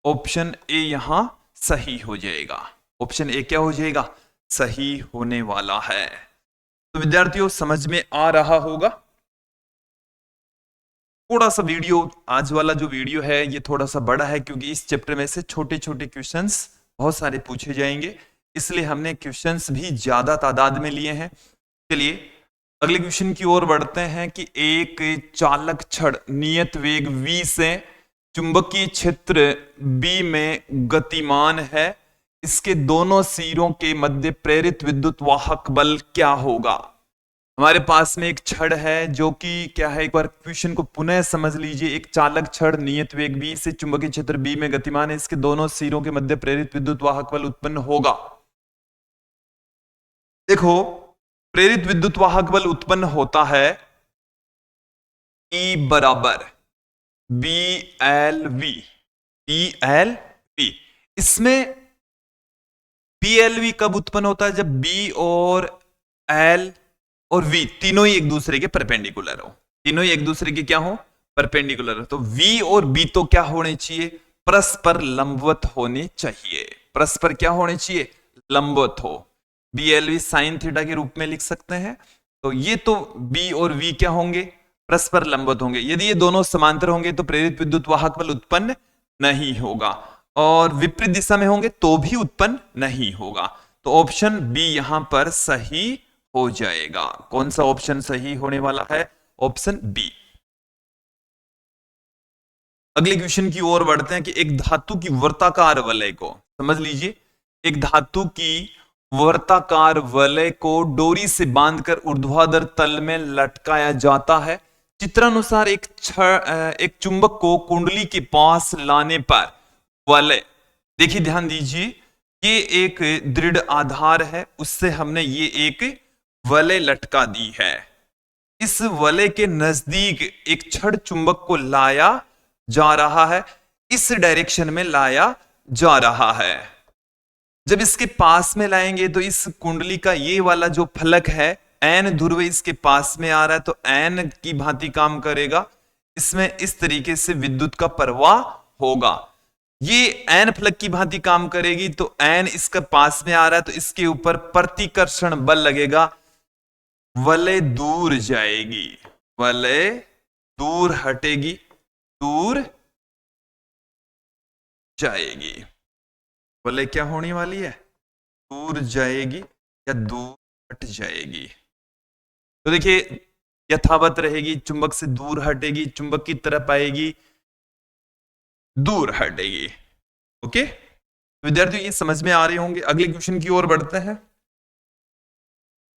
A: ऑप्शन ए यहां सही हो जाएगा। ऑप्शन ए क्या हो जाएगा, सही होने वाला है। तो विद्यार्थियों समझ में आ रहा होगा। थोड़ा सा वीडियो, आज वाला जो वीडियो है ये थोड़ा सा बड़ा है, क्योंकि इस चैप्टर में से छोटे छोटे क्वेश्चंस बहुत सारे पूछे जाएंगे, इसलिए हमने क्वेश्चंस भी ज्यादा तादाद में लिए हैं। चलिए अगले क्वेश्चन की ओर बढ़ते हैं कि एक चालक छड़ नियत वेग v से चुंबकीय क्षेत्र b में गतिमान है, इसके दोनों सिरों के मध्य प्रेरित विद्युत वाहक बल क्या होगा। हमारे पास में एक छड़ है जो कि क्या है, एक बार क्वेश्चन को पुनः समझ लीजिए। एक चालक छड़ नियत वेग v से चुंबकीय क्षेत्र b में गतिमान है, इसके दोनों सिरों के मध्य प्रेरित विद्युत वाहक बल उत्पन्न होगा। देखो प्रेरित विद्युत वाहक बल उत्पन्न होता है E बराबर BLV, BLV। इसमें BLV कब उत्पन्न होता है, जब B और L और V तीनों ही एक दूसरे के परपेंडिकुलर हो, तीनों ही एक दूसरे के क्या हो, परपेंडिकुलर हो। तो V और B तो क्या होने चाहिए, परस्पर लंबवत होने चाहिए, परस्पर क्या होने चाहिए, लंबवत हो। BLV साइन थीटा के रूप में लिख सकते हैं। तो ये तो B और V क्या होंगे, परस्पर लंबवत होंगे। यदि ये दोनों समांतर होंगे तो प्रेरित विद्युत वाहक बल उत्पन्न नहीं होगा, और विपरीत दिशा में होंगे तो भी उत्पन्न नहीं होगा। तो ऑप्शन बी यहां पर सही हो जाएगा। कौन सा ऑप्शन सही होने वाला है, ऑप्शन बी। अगले क्वेश्चन की ओर बढ़ते हैं कि एक धातु की वर्ताकार वलय को, समझ लीजिए, एक धातु की वर्ताकार वलय को डोरी से बांधकर ऊर्ध्वाधर तल में लटकाया जाता है। चित्रानुसार एक चुंबक को कुंडली के पास लाने पर वलय, देखिए ध्यान दीजिए, ये एक दृढ़ आधार है, उससे हमने ये एक वलय लटका दी है। इस वलय के नजदीक एक छड़ चुंबक को लाया जा रहा है, इस डायरेक्शन में लाया जा रहा है। जब इसके पास में लाएंगे तो इस कुंडली का ये वाला जो फलक है, एन ध्रुव इसके पास में आ रहा है, तो एन की भांति काम करेगा। इसमें इस तरीके से विद्युत का प्रवाह होगा। ये एन फलक की भांति काम करेगी, तो एन इसका पास में आ रहा है, तो इसके ऊपर प्रतिकर्षण बल लगेगा, वलय दूर जाएगी, वलय दूर हटेगी, दूर जाएगी। वलय क्या होने वाली है, दूर जाएगी या दूर हट जाएगी। तो देखिए यथावत रहेगी, चुंबक से दूर हटेगी, चुंबक की तरफ आएगी, दूर हटेगी। ओके विद्यार्थियों, ये समझ में आ रहे होंगे। अगले क्वेश्चन की ओर बढ़ते हैं।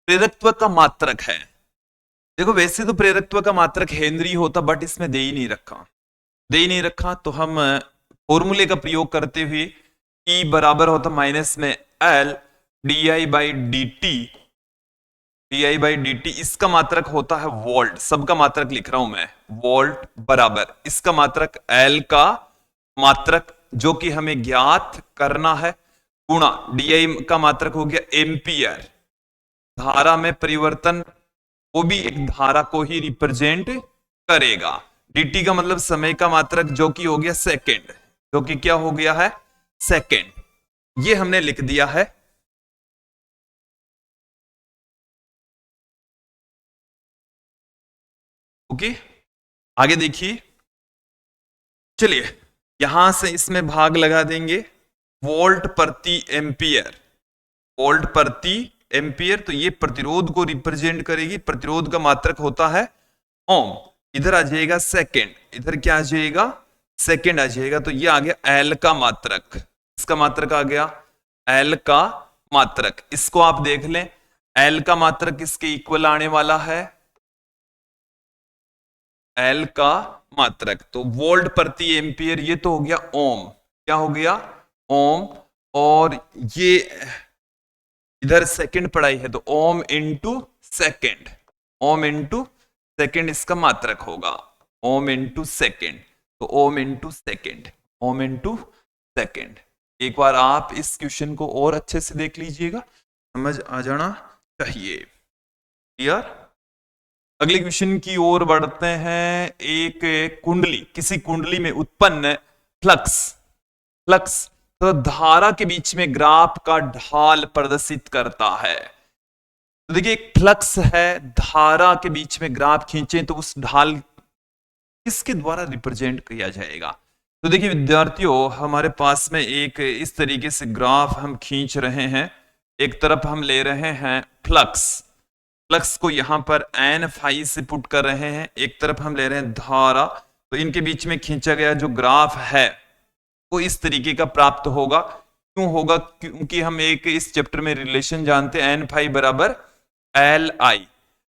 A: प्रेरकत्व का मात्रक है, देखो वैसे तो प्रेरकत्व का मात्रक हेनरी होता, बट इसमें दे ही नहीं रखा, तो हम फॉर्मूले का प्रयोग करते हुए E बराबर होता माइनस में L di बाई dt, इसका मात्रक होता है वोल्ट, सबका मात्रक लिख रहा हूं मैं, वोल्ट बराबर इसका मात्रक L का मात्रक जो कि हमें ज्ञात करना है, गुणा di का मात्रक हो गया एम्पियर, धारा में परिवर्तन, वो भी एक धारा को ही रिप्रेजेंट करेगा। dt का मतलब समय का मात्रक जो कि हो गया सेकंड, जो कि क्या हो गया है, सेकंड। ये हमने लिख दिया है। ओके आगे देखिए, चलिए यहां से इसमें भाग लगा देंगे, वोल्ट प्रति एम्पियर, वोल्ट प्रति एम्पियर, तो ये प्रतिरोध को रिप्रेजेंट करेगी, प्रतिरोध का मात्रक होता है ओम, इधर आ जाएगा सेकंड, इधर क्या आ जाएगा, सेकंड आ जाएगा, तो ये आ गया एल का मात्रक, इसका मात्रक आ गया एल का मात्रक। इसको आप देख लें, एल का मात्रक इसके इक्वल आने वाला है, एल का मात्रक, तो वोल्ट प्रति एम्पियर, ये तो हो गया ओम, क्या हो गया ओम, और ये इधर सेकंड पढ़ाई है, तो ohm into second, ohm into second इसका मात्रक होगा, ओम इंटू सेकंड, तो ohm into second, ohm into second. एक बार आप इस क्वेश्चन को और अच्छे से देख लीजिएगा, समझ आ जाना चाहिए। क्लियर? अगले क्वेश्चन की ओर बढ़ते हैं। एक कुंडली, किसी कुंडली में उत्पन्न फ्लक्स तो धारा के बीच में ग्राफ का ढाल प्रदर्शित करता है। तो देखिए एक फ्लक्स है, धारा के बीच में ग्राफ खींचे तो उस ढाल किसके द्वारा रिप्रेजेंट किया जाएगा। तो देखिए विद्यार्थियों, हमारे पास में एक इस तरीके से ग्राफ हम खींच रहे हैं। एक तरफ हम ले रहे हैं फ्लक्स को यहां पर एन फाई से पुट कर रहे हैं, एक तरफ हम ले रहे हैं धारा। तो इनके बीच में खींचा गया जो ग्राफ है वो इस तरीके का प्राप्त होगा। क्यों होगा? क्योंकि हम एक इस चैप्टर में रिलेशन जानते हैं, एन फाई बराबर एल आई।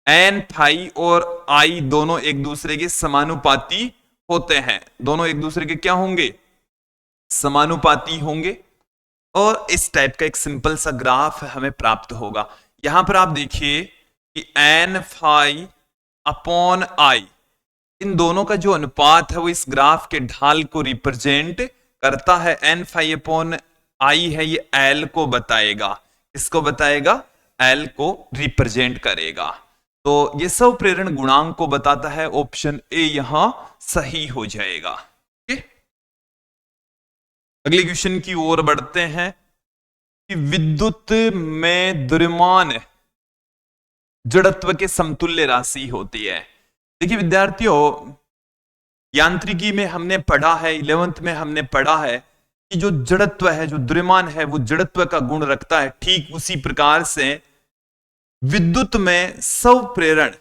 A: एन फाई और आई दोनों एक दूसरे के समानुपाती होते हैं, दोनों एक दूसरे के क्या होंगे? समानुपाती होंगे। और इस टाइप का एक सिंपल सा ग्राफ हमें प्राप्त होगा। यहां पर आप देखिए कि एन फाई अपॉन आई, इन दोनों का जो अनुपात है वो इस ग्राफ के ढाल को रिप्रेजेंट करता है। एन फाई अपॉन आई है, ये एल को बताएगा। इसको बताएगा, एल को रिप्रेजेंट करेगा। तो ये सब प्रेरण गुणांक को बताता है। ऑप्शन ए यहां सही हो जाएगा। अगले क्वेश्चन की ओर बढ़ते हैं कि विद्युत में द्रव्यमान जड़त्व के समतुल्य राशि होती है। देखिए विद्यार्थियों, यांत्रिकी में हमने पढ़ा है, 11th में हमने पढ़ा है कि जो जड़त्व है, जो द्रव्यमान है, वो जड़त्व का गुण रखता है। ठीक उसी प्रकार से विद्युत में स्वप्रेरण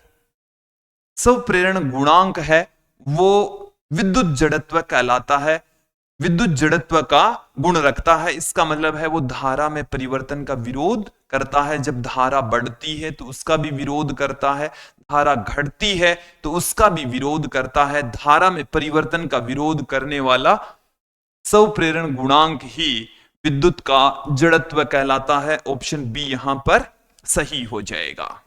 A: गुणांक है, वो विद्युत जड़त्व कहलाता है, विद्युत जड़त्व का गुण रखता है। इसका मतलब है वो धारा में परिवर्तन का विरोध करता है। जब धारा बढ़ती है तो उसका भी विरोध करता है, धारा घटती है तो उसका भी विरोध करता है। धारा में परिवर्तन का विरोध करने वाला स्वप्रेरण गुणांक ही विद्युत का जड़त्व कहलाता है। ऑप्शन बी यहां पर सही हो जाएगा।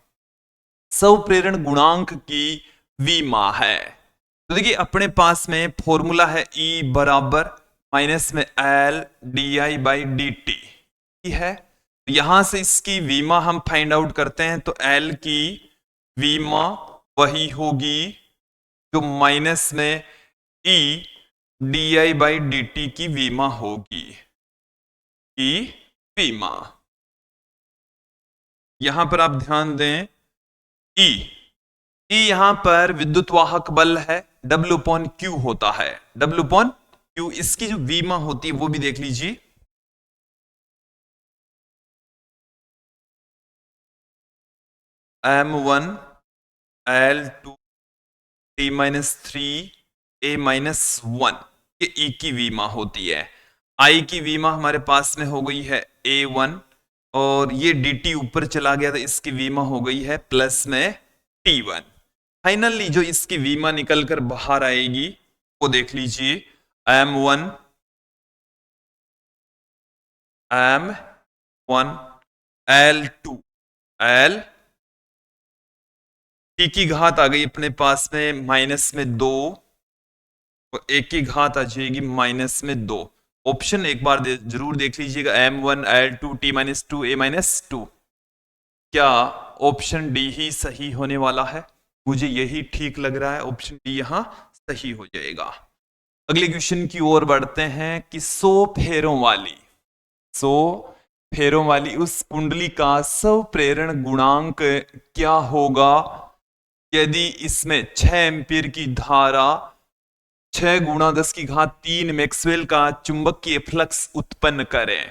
A: स्वप्रेरण गुणांक की विमा है। तो देखिए अपने पास में फॉर्मूला है E बराबर माइनस में L di by D T है। यहां से इसकी विमा हम फाइंड आउट करते हैं, तो L की विमा वही होगी जो माइनस में E di by D T की विमा होगी। की विमा, यहां पर आप ध्यान दें, E यहां पर विद्युत वाहक बल है, W अपॉन Q होता है, W अपॉन Q। इसकी जो विमा होती है वो भी देख लीजिए, M1 L2 T minus 3 A minus 1, ये E की विमा होती है। I की विमा हमारे पास में हो गई है A1, और ये dt ऊपर चला गया तो इसकी विमा हो गई है प्लस में T1। फाइनली जो इसकी विमा निकल कर बाहर आएगी वो देख लीजिए, M1 L2 L T की घात आ गई अपने पास में माइनस में 2, तो एक की घात आ जाएगी माइनस में 2। ऑप्शन एक बार जरूर देख लीजिएगा, M1 L2 T minus 2 A minus 2। क्या ऑप्शन डी ही सही होने वाला है? मुझे यही ठीक लग रहा है, ऑप्शन डी यहां सही हो जाएगा। अगले क्वेश्चन की ओर बढ़ते हैं कि 100 फेरों वाली उस कुंडली का स्वप्रेरण गुणांक क्या होगा यदि इसमें 6 एम्पीयर की धारा 6 गुणा 10 की घात 3 मैक्सवेल का चुंबकीय फ्लक्स उत्पन्न करें।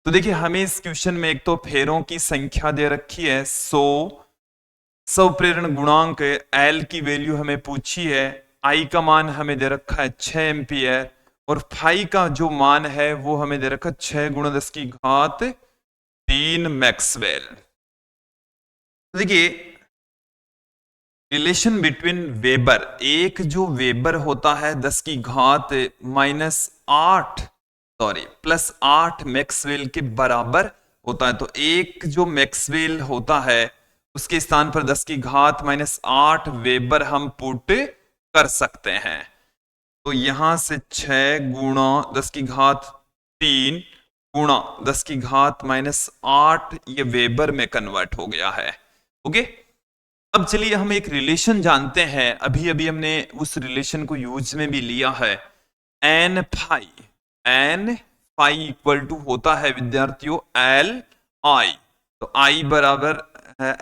A: तो देखिए हमें इस क्वेश्चन में एक तो फेरों की संख्या दे रखी है 100, स्वप्रेरण गुणांक L की वैल्यू हमें पूछी है, I का मान हमें दे रखा है 6 एम्पियर, और फाई का जो मान है वो हमें दे रखा है 6 गुणा 10 की घात 3 मैक्सवेल। तो देखिए रिलेशन बिटवीन वेबर, एक जो वेबर होता है 10 की घात प्लस 8 मैक्सवेल के बराबर होता है। तो एक जो मैक्सवेल होता है उसके स्थान पर 10 की घात -8 वेबर हम पुट कर सकते हैं। तो यहां से 6 गुणा 10 की घात 3 गुणा 10 की घात -8 ये वेबर में कन्वर्ट हो गया है। ओके, अब चलिए हम एक रिलेशन जानते हैं, अभी अभी हमने उस रिलेशन को यूज में भी लिया है। एन फाई इक्वल टू होता है विद्यार्थियों एल आई। तो आई बराबर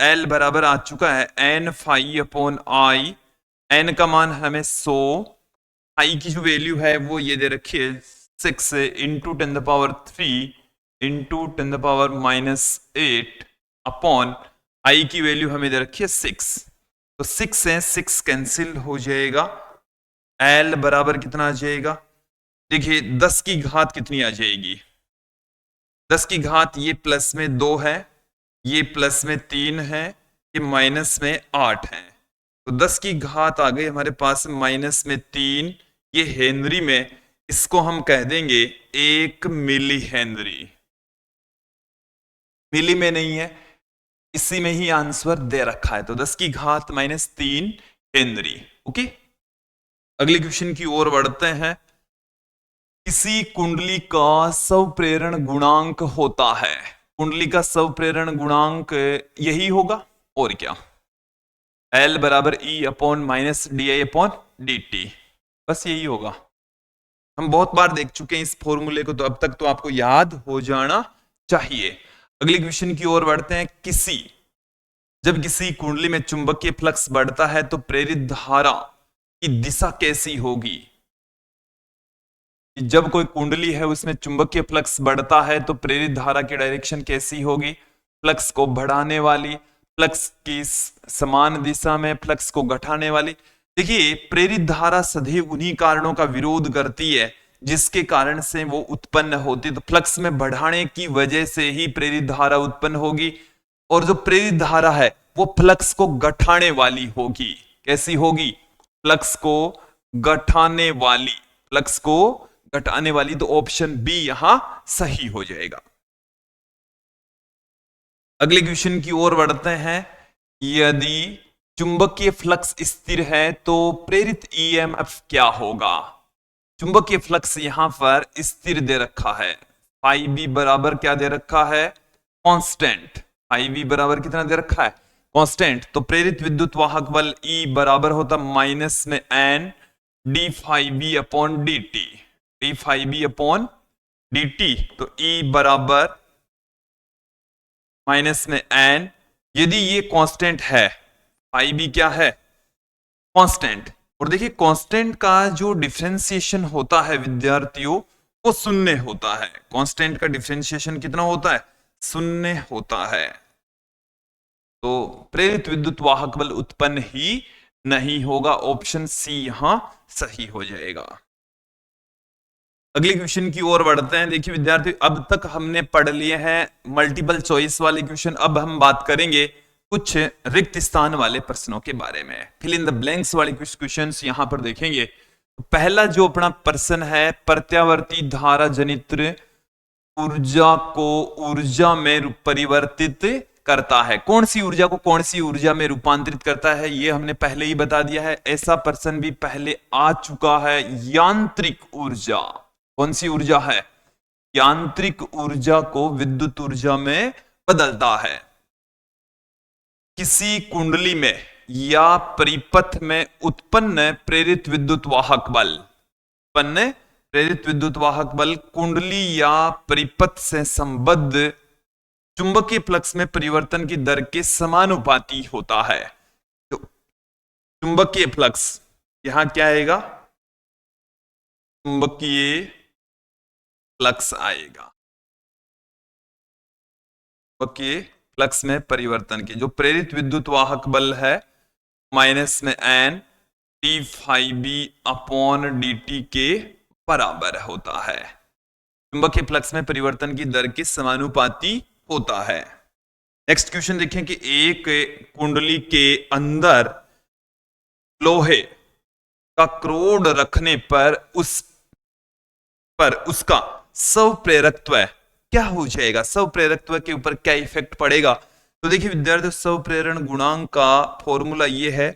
A: एल बराबर आ चुका है n phi upon I. n का मान हमें 100, i की जो वैल्यू है वो ये दे रखी है 6 इंटू 10⁻³ इंटू 10⁻⁻8 अपॉन i की वैल्यू हमें दे रखी है 6। तो 6 है, 6 कैंसिल हो जाएगा, l बराबर कितना आ जाएगा, देखिए 10 की घात कितनी आ जाएगी, 10 की घात ये प्लस में 2 है, ये प्लस में 3 है, ये माइनस में 8 है। तो 10 की घात आ गई हमारे पास माइनस में 3, ये हेनरी में, इसको हम कह देंगे 1 मिली हेनरी। मिली में नहीं है, इसी में ही आंसर दे रखा है। तो 10 की घात -3 हेनरी। ओके, अगले क्वेश्चन की ओर बढ़ते हैं। किसी कुंडली का स्वप्रेरण गुणांक होता है, कुंडली का स्वप्रेरण गुणांक यही होगा और क्या, L बराबर E अपॉन माइनस di/dt, बस यही होगा। हम बहुत बार देख चुके हैं इस फॉर्मूले को, तो अब तक तो आपको याद हो जाना चाहिए। अगले क्वेश्चन की ओर बढ़ते हैं। जब किसी कुंडली में चुंबकीय फ्लक्स बढ़ता है तो प्रेरित धारा की दिशा कैसी होगी। जब कोई कुंडली है उसमें चुंबकीय फ्लक्स बढ़ता है तो प्रेरित धारा की डायरेक्शन कैसी होगी, फ्लक्स को बढ़ाने वाली, फ्लक्स की समान दिशा में, फ्लक्स को घटाने वाली। देखिए, प्रेरित धारा सदैव उन्हीं कारणों का विरोध करती है जिसके कारण से वो उत्पन्न होती, तो फ्लक्स में बढ़ाने की वजह से ही प्रेरित धारा उत्पन्न होगी। और जो प्रेरित धारा है वो फ्लक्स को घटाने वाली होगी। कैसी होगी, फ्लक्स को घटाने वाली, फ्लक्स को घटाने वाली। तो ऑप्शन बी यहां सही हो जाएगा। अगले क्वेश्चन की ओर बढ़ते हैं। यदि चुंबकीय फ्लक्स स्थिर है तो प्रेरित ईएमएफ क्या होगा। चुंबकीय फ्लक्स यहां पर स्थिर दे रखा है, φb बराबर क्या दे रखा है, कांस्टेंट। φb बराबर कितना दे रखा है, कांस्टेंट। तो प्रेरित विद्युत वाहक बल E बराबर होता माइनस में n d∅b/dt, d∅b/dt। तो E बराबर माइनस में n, यदि ये कांस्टेंट है, φb क्या है, कांस्टेंट। और देखिए कांस्टेंट का जो डिफरेंशिएशन होता है विद्यार्थियों वो शून्य होता है। कांस्टेंट का डिफरेंशिएशन कितना होता है, शून्य होता है। तो प्रेरित विद्युत वाहक बल उत्पन्न ही नहीं होगा। ऑप्शन सी यहां सही हो जाएगा। अगले क्वेश्चन की ओर बढ़ते हैं। देखिए विद्यार्थी, अब तक हमने पढ़ लिए हैं मल्टीपल चॉइस वाले क्वेश्चन। अब हम बात करेंगे कुछ रिक्त स्थान वाले प्रश्नों के बारे में। फिल इन द ब्लैंक्स वाले कुछ क्वेश्चंस यहां पर देखेंगे। पहला जो अपना प्रश्न है, प्रत्यावर्ती धारा जनित ऊर्जा को ऊर्जा में परिवर्तित करता है। कौन सी ऊर्जा को कौन सी ऊर्जा में रूपांतरित करता है, ये हमने पहले ही बता दिया है। ऐसा प्रश्न भी पहले आ चुका है। यांत्रिक ऊर्जा, कौन सी ऊर्जा है, यांत्रिक ऊर्जा को विद्युत ऊर्जा में बदलता है। किसी कुंडली में या परिपथ में उत्पन्न प्रेरित विद्युत वाहक बल, उत्पन्न प्रेरित विद्युत वाहक बल कुंडली या परिपथ से संबद्ध चुंबकीय फ्लक्स में परिवर्तन की दर के समानुपाती होता है। तो चुंबकीय फ्लक्स यहां क्या आएगा, चुंबकीय फ्लक्स आएगा। चुंबकीय फ्लक्स में परिवर्तन की जो प्रेरित विद्युत वाहक बल है माइनस में n d∅b/dt के बराबर होता है। चुंबकीय फ्लक्स में परिवर्तन की दर के समानुपाती होता है। नेक्स्ट क्वेश्चन देखें कि एक कुंडली के अंदर लोहे का क्रोड रखने पर उसका स्वप्रेरकत्व क्या हो जाएगा, स्वप्रेरकत्व के ऊपर क्या इफेक्ट पड़ेगा। तो देखिए विद्यार्थियों, स्वप्रेरण गुणांक का फॉर्मूला ये है,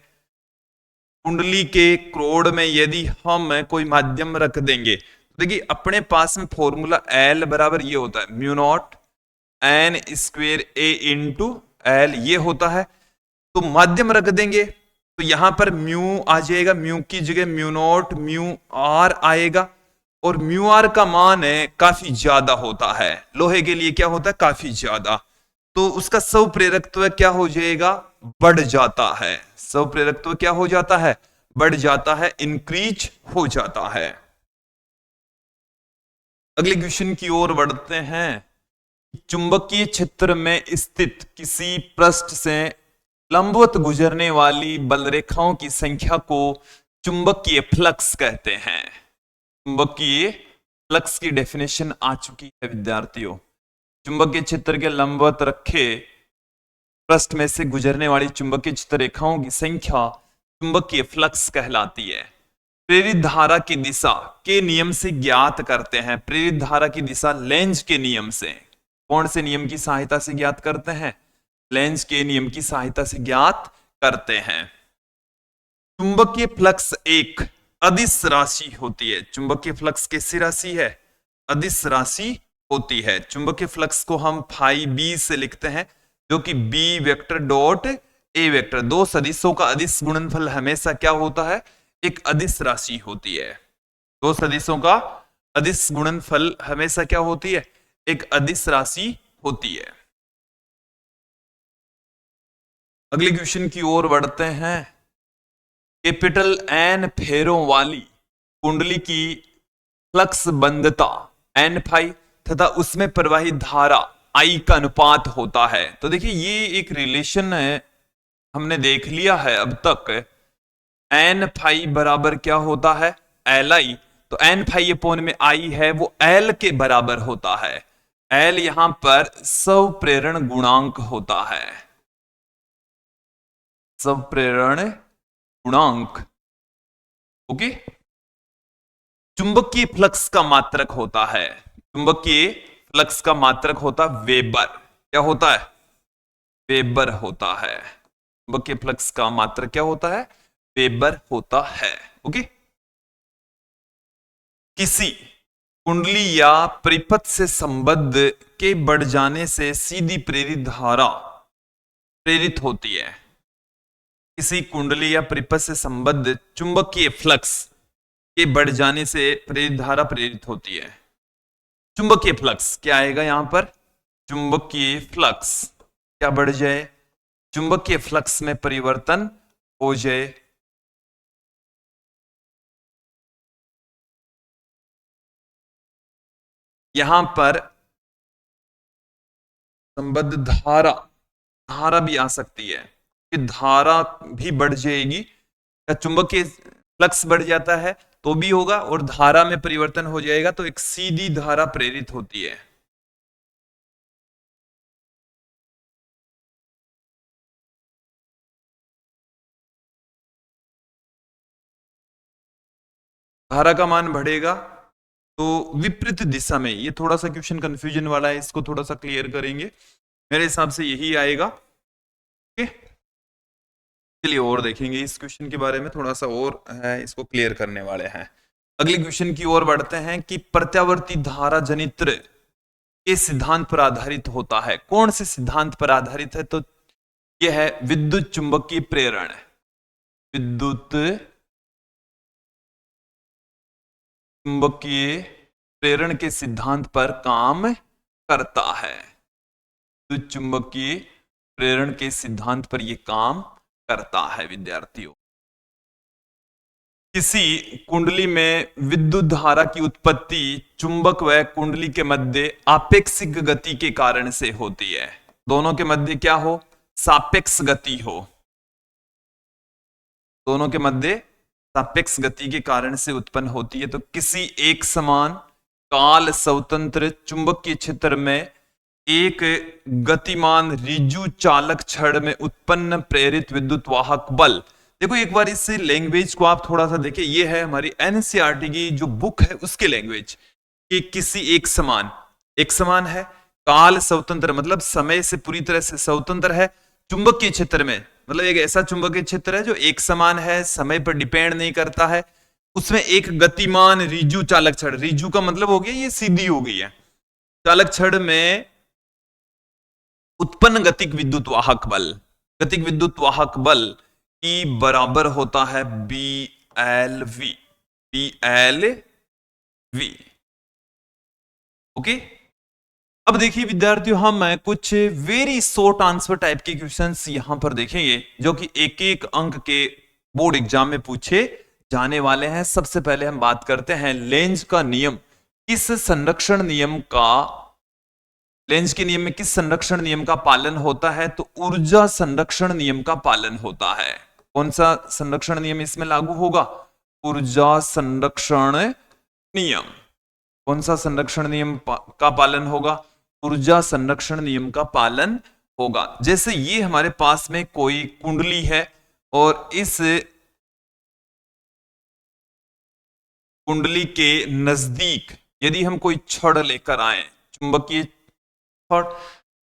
A: कुंडली के क्रोड में यदि हम कोई माध्यम रख देंगे, तो देखिए अपने पास में फॉर्मूला L बराबर ये होता है mu naught n square a into L, ये होता है। तो माध्यम रख देंगे तो यहां पर म्यू आ जाएगा, म्यू की जगह म्यू नॉट म्यू r आएगा। और म्यू आर का मान है काफी ज्यादा होता है, लोहे के लिए क्या होता है, काफी ज्यादा। तो उसका स्वप्रेरकत्व क्या हो जाएगा, बढ़ जाता है। स्वप्रेरकत्व क्या हो जाता है, बढ़ जाता है, इंक्रीज हो जाता है। अगले क्वेश्चन की ओर बढ़ते हैं। चुंबकीय क्षेत्र में स्थित किसी पृष्ठ से लंबवत गुजरने वाली बलरेखाओं की संख्या को चुंबकीय फ्लक्स कहते हैं। चुंबकीय फ्लक्स की डेफिनेशन आ चुकी है विद्यार्थियों। चुंबकीय क्षेत्र के लंबवत रखे पृष्ठ में से गुजरने वाली चुंबकीय क्षेत्र रेखाओं की संख्या चुंबकीय फ्लक्स कहलाती है। प्रेरित धारा की दिशा के नियम से ज्ञात करते हैं। प्रेरित धारा की दिशा लेंज के नियम से, कौन से नियम की सहायता से ज्ञात करते हैं? लेंज के नियम की सहायता से ज्ञात करते हैं। चुंबकीय फ्लक्स एक अदिश राशि होती है। चुंबकीय फ्लक्स कैसी राशि है? अदिश राशि होती है। चुंबकीय फ्लक्स को हम फाई बी से लिखते हैं, जो कि b vector dot a vector, दो सदिशों का अदिश गुणनफल हमेशा क्या होता है? एक अदिश राशि होती है। दो सदिशों का अदिश गुणनफल हमेशा क्या होती है? एक अदिश राशि होती है। अगले क्वेश्चन की ओर बढ़ते हैं। कैपिटल एन फेरों वाली कुंडली की फ्लक्स बंधता एन फाई तथा उसमें प्रवाहित धारा आई का अनुपात होता है। तो देखिए ये एक रिलेशन है, हमने देख लिया है अब तक। एन फाई बराबर क्या होता है? L I. तो एन फाई अपोन में आई है वो एल के बराबर होता है। एल यहां पर स्वप्रेरण गुणांक होता है। स्वप्रेरण गुणांक, ओके। चुंबकीय फ्लक्स का मात्रक होता है, चुंबकीय फ्लक्स का मात्रक होता वेबर। क्या होता है? वेबर होता है। चुंबकीय फ्लक्स का मात्रक क्या होता है? वेबर होता है, ओके। किसी कुंडली या परिपथ से संबद्ध के बढ़ जाने से सीधी प्रेरित धारा प्रेरित होती है। किसी कुंडली या परिपथ से संबद्ध चुंबकीय फ्लक्स के बढ़ जाने से प्रेरित धारा प्रेरित होती है। चुंबकीय फ्लक्स क्या आएगा यहां पर? चुंबकीय फ्लक्स क्या बढ़ जाए? चुंबकीय फ्लक्स में परिवर्तन हो जाए। यहां पर संबद्ध धारा, धारा भी आ सकती है कि धारा भी बढ़ जाएगी। या चुंबकीय फ्लक्स बढ़ जाता है तो भी होगा, और धारा में परिवर्तन हो जाएगा तो एक सीधी धारा प्रेरित होती है। धारा का मान बढ़ेगा तो विपरीत दिशा में, ये थोड़ा सा क्वेश्चन कंफ्यूजन वाला है, इसको थोड़ा सा क्लियर करेंगे। मेरे हिसाब से यही आएगा, ओके। चलिए और देखेंगे इस क्वेश्चन के बारे में, थोड़ा सा और है, इसको क्लियर करने वाले हैं। अगले क्वेश्चन की ओर बढ़ते हैं कि प्रत्यावर्ती धारा जनित्र के सिद्धांत पर आधारित होता है। कौन से सिद्धांत पर आधारित है? तो यह है विद्युत चुंबकीय प्रेरण। विद्युत चुंबकीय प्रेरण के सिद्धांत पर काम करता है। विद्युत चुंबकीय प्रेरण के सिद्धांत पर यह काम करता है विद्यार्थियों। किसी कुंडली में विद्युत धारा की उत्पत्ति चुंबक व कुंडली के मध्य आपेक्षिक गति के कारण से होती है। दोनों के मध्य क्या हो? सापेक्ष गति हो। दोनों के मध्य सापेक्ष गति के कारण से उत्पन्न होती है। तो किसी एक समान काल स्वतंत्र चुंबकीय क्षेत्र में एक गतिमान ऋजु चालक छड़ में उत्पन्न प्रेरित विद्युत वाहक बल। देखो एक बार इस लैंग्वेज को आप थोड़ा सा देखिए, ये है हमारी एनसीईआरटी की जो बुक है उसके लैंग्वेज कि किसी एक समान, एक समान है, काल स्वतंत्र मतलब समय से पूरी तरह से स्वतंत्र है, चुंबकीय क्षेत्र में मतलब एक ऐसा चुंबकीय क्षेत्र है जो एक समान है, समय पर डिपेंड नहीं करता है, उसमें एक गतिमान ऋजु चालक छड़, ऋजु का मतलब हो गया ये सीधी हो गई है, चालक छड़ में उत्पन्न गतिक विद्युत वाहक बल, गतिक विद्युत वाहक बल की बराबर होता है b l v, b l v, okay. अब देखिए विद्यार्थियों, हम कुछ वेरी शॉर्ट आंसर टाइप के क्वेश्चंस यहां पर देखेंगे जो कि एक एक अंक के बोर्ड एग्जाम में पूछे जाने वाले हैं। सबसे पहले हम बात करते हैं लेंज का नियम। किस संरक्षण नियम का, लेंज के नियम में किस संरक्षण नियम का पालन होता है? तो ऊर्जा संरक्षण नियम का पालन होता है। कौन सा संरक्षण नियम इसमें लागू होगा? ऊर्जा संरक्षण नियम। कौन सा संरक्षण नियम का पालन होगा? ऊर्जा संरक्षण नियम का पालन होगा। जैसे ये हमारे पास में कोई कुंडली है और इस कुंडली के नजदीक यदि हम कोई छड़ लेकर आए, चुंबकीय छड़,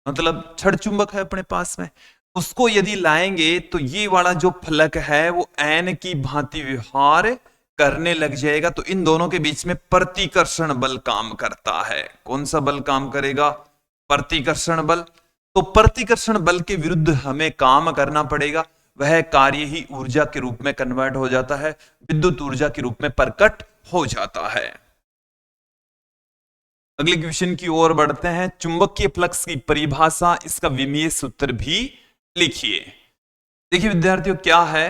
A: मतलब छड़ चुंबक है अपने पास में, उसको यदि लाएंगे तो ये वाला जो फलक है वो एन की भांति व्यवहार करने लग जाएगा। तो इन दोनों के बीच में प्रतिकर्षण बल काम करता है। कौन सा बल काम करेगा? प्रतिकर्षण बल। तो प्रतिकर्षण बल के विरुद्ध हमें काम करना पड़ेगा। वह कार्य ही ऊर्जा के रूप में कन्वर्ट हो जाता है, विद्युत ऊर्जा के रूप में प्रकट हो जाता है। अगले क्वेश्चन की ओर बढ़ते हैं। चुंबकीय फ्लक्स की परिभाषा, इसका विमीय सूत्र भी लिखिए। देखिए विद्यार्थियों, क्या है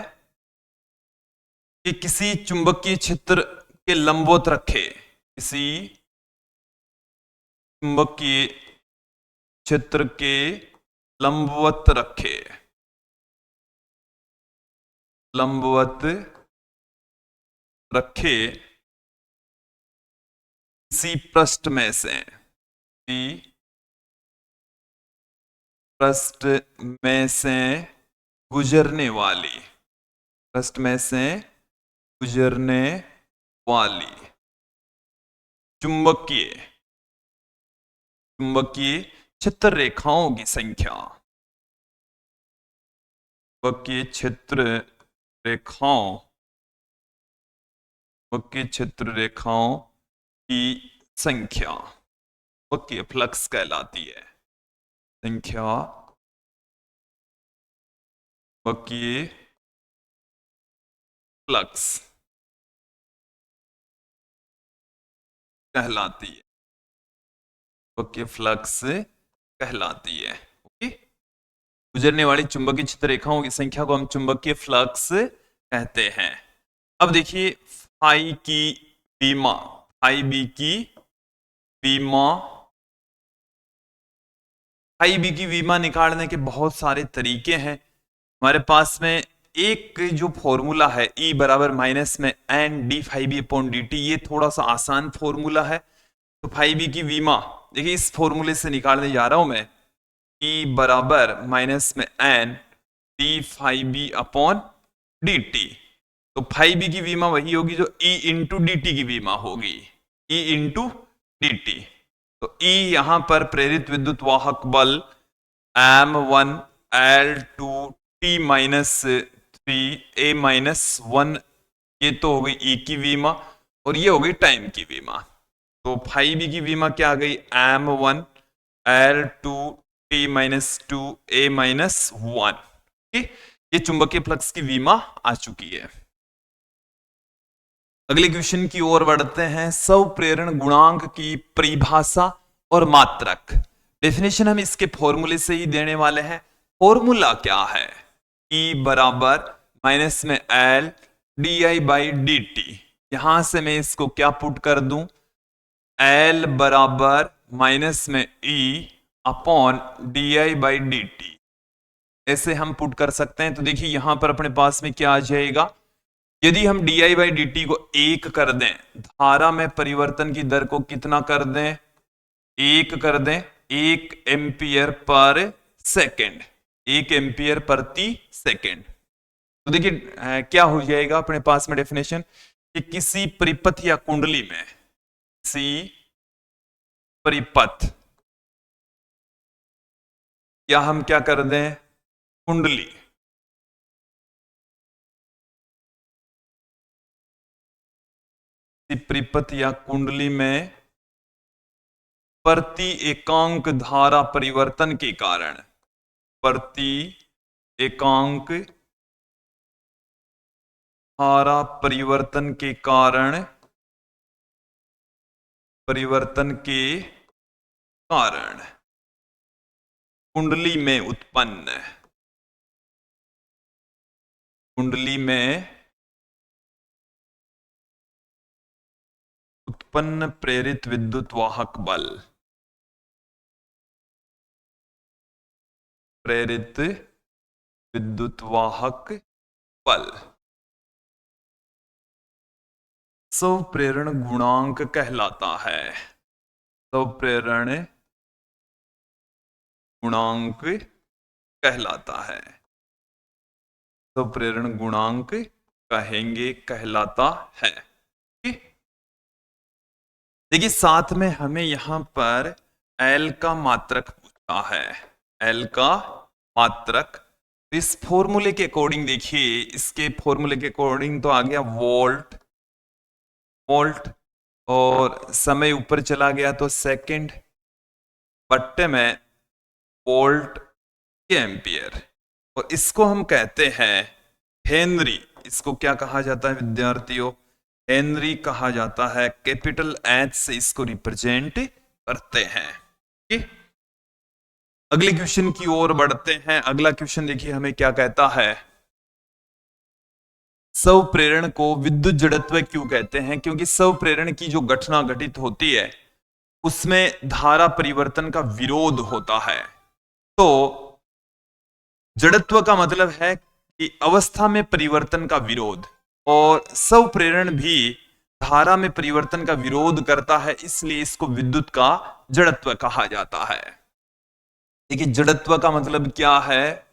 A: कि किसी चुंबकीय क्षेत्र के लंबवत रखे, किसी चुंबकीय क्षेत्र के लंबवत रखे, लंबवत रखे किसी पृष्ठ में से, पृष्ठ में से गुजरने वाली, पृष्ठ में से गुजरने वाली चुंबकीय क्षेत्र रेखाओं की संख्या, चुंबकीय क्षेत्र रेखाओं, चुंबकीय क्षेत्र रेखाओं की संख्या चुंबकीय फ्लक्स कहलाती है। संख्या चुंबकीय फ्लक्स कहलाती है, चुंबकीय फ्लक्स कहलाती है। ओके, गुजरने वाली चुंबकीय क्षेत्र रेखाओं की संख्या को हम चुंबकीय फ्लक्स कहते हैं। अब देखिए फाई की बीमा, फाई बी की बीमा, फाई बी की बीमा निकालने के बहुत सारे तरीके हैं। हमारे पास में एक जो फॉर्मूला है E बराबर माइनस में N D phi b upon d t, ये थोड़ा सा आसान फॉर्मूला है। तो फाई बी की बीमा देखिए इस फॉर्मूले से निकालने जा रहा हूं मैं। E बराबर माइनस में N D phi b upon d t. तो फाई बी की बीमा वही होगी जो E इंटू डी टी की बीमा होगी, E इंटू डी टी। तो E यहां पर प्रेरित विद्युत वाहक बल M1 L2 T minus 3 A minus 1, ये तो हो गई E की बीमा और ये हो गई टाइम की बीमा। तो फाई बी की बीमा क्या आ गई? M1 L2 T minus 2 A minus 1। ये चुंबकीय फ्लक्स की बीमा आ चुकी है। अगले क्वेश्चन की ओर बढ़ते हैं। स्वप्रेरण गुणांक की परिभाषा और मात्रक, डेफिनेशन हम इसके फॉर्मूले से ही देने वाले हैं। फॉर्मूला क्या है? E बराबर माइनस में L D I by D T. यहां से मैं इसको क्या पुट कर दूं? L बराबर माइनस में E upon D I by D T, ऐसे हम पुट कर सकते हैं। तो देखिए यहां पर अपने पास में क्या आ जाएगा? यदि हम D I by D T को 1 कर दें, धारा में परिवर्तन की दर को कितना कर दें? 1 कर दें, 1 एम्पियर पर सेकेंड, 1 एम्पियर प्रति सेकेंड। तो देखिए क्या हो जाएगा अपने पास में डेफिनेशन कि किसी परिपथ या कुंडली में, किसी परिपथ या हम क्या कर दें कुंडली, परिपथ या कुंडली में प्रति एकांक धारा परिवर्तन के कारण, प्रति एकांक धारा परिवर्तन के कारण, परिवर्तन के कारण कुंडली में उत्पन्न, कुंडली में उत्पन्न प्रेरित विद्युत वाहक बल, प्रेरित विद्युत वाहक बल स्वप्रेरण गुणांक कहलाता है। स्वप्रेरण गुणांक कहलाता है। स्वप्रेरण गुणांक कहेंगे, कहलाता है। देखिए साथ में हमें यहां पर एल का मात्रक पूछा है, एल का मात्रक। तो इस फॉर्मूले के अकॉर्डिंग देखिए, इसके फॉर्मूले के अकॉर्डिंग तो आ गया वोल्ट, वोल्ट, और समय ऊपर चला गया तो सेकंड, बट्टे में वोल्ट के एम्पियर, और इसको हम कहते हैं हेनरी। इसको क्या कहा जाता है विद्यार्थियों? हेनरी कहा जाता है। कैपिटल एच से इसको रिप्रेजेंट करते हैं। ठीक? अगले क्वेश्चन की ओर बढ़ते हैं। अगला क्वेश्चन देखिए हमें क्या कहता है। स्वप्रेरण को विद्युत जड़त्व क्यों कहते हैं? क्योंकि स्वप्रेरण की जो घटना घटित होती है उसमें धारा परिवर्तन का विरोध होता है। तो जड़त्व का मतलब है कि अवस्था में परिवर्तन का विरोध, और स्वप्रेरण भी धारा में परिवर्तन का विरोध करता है, इसलिए इसको विद्युत का जड़त्व कहा जाता है। देखिए जड़त्व का मतलब क्या है?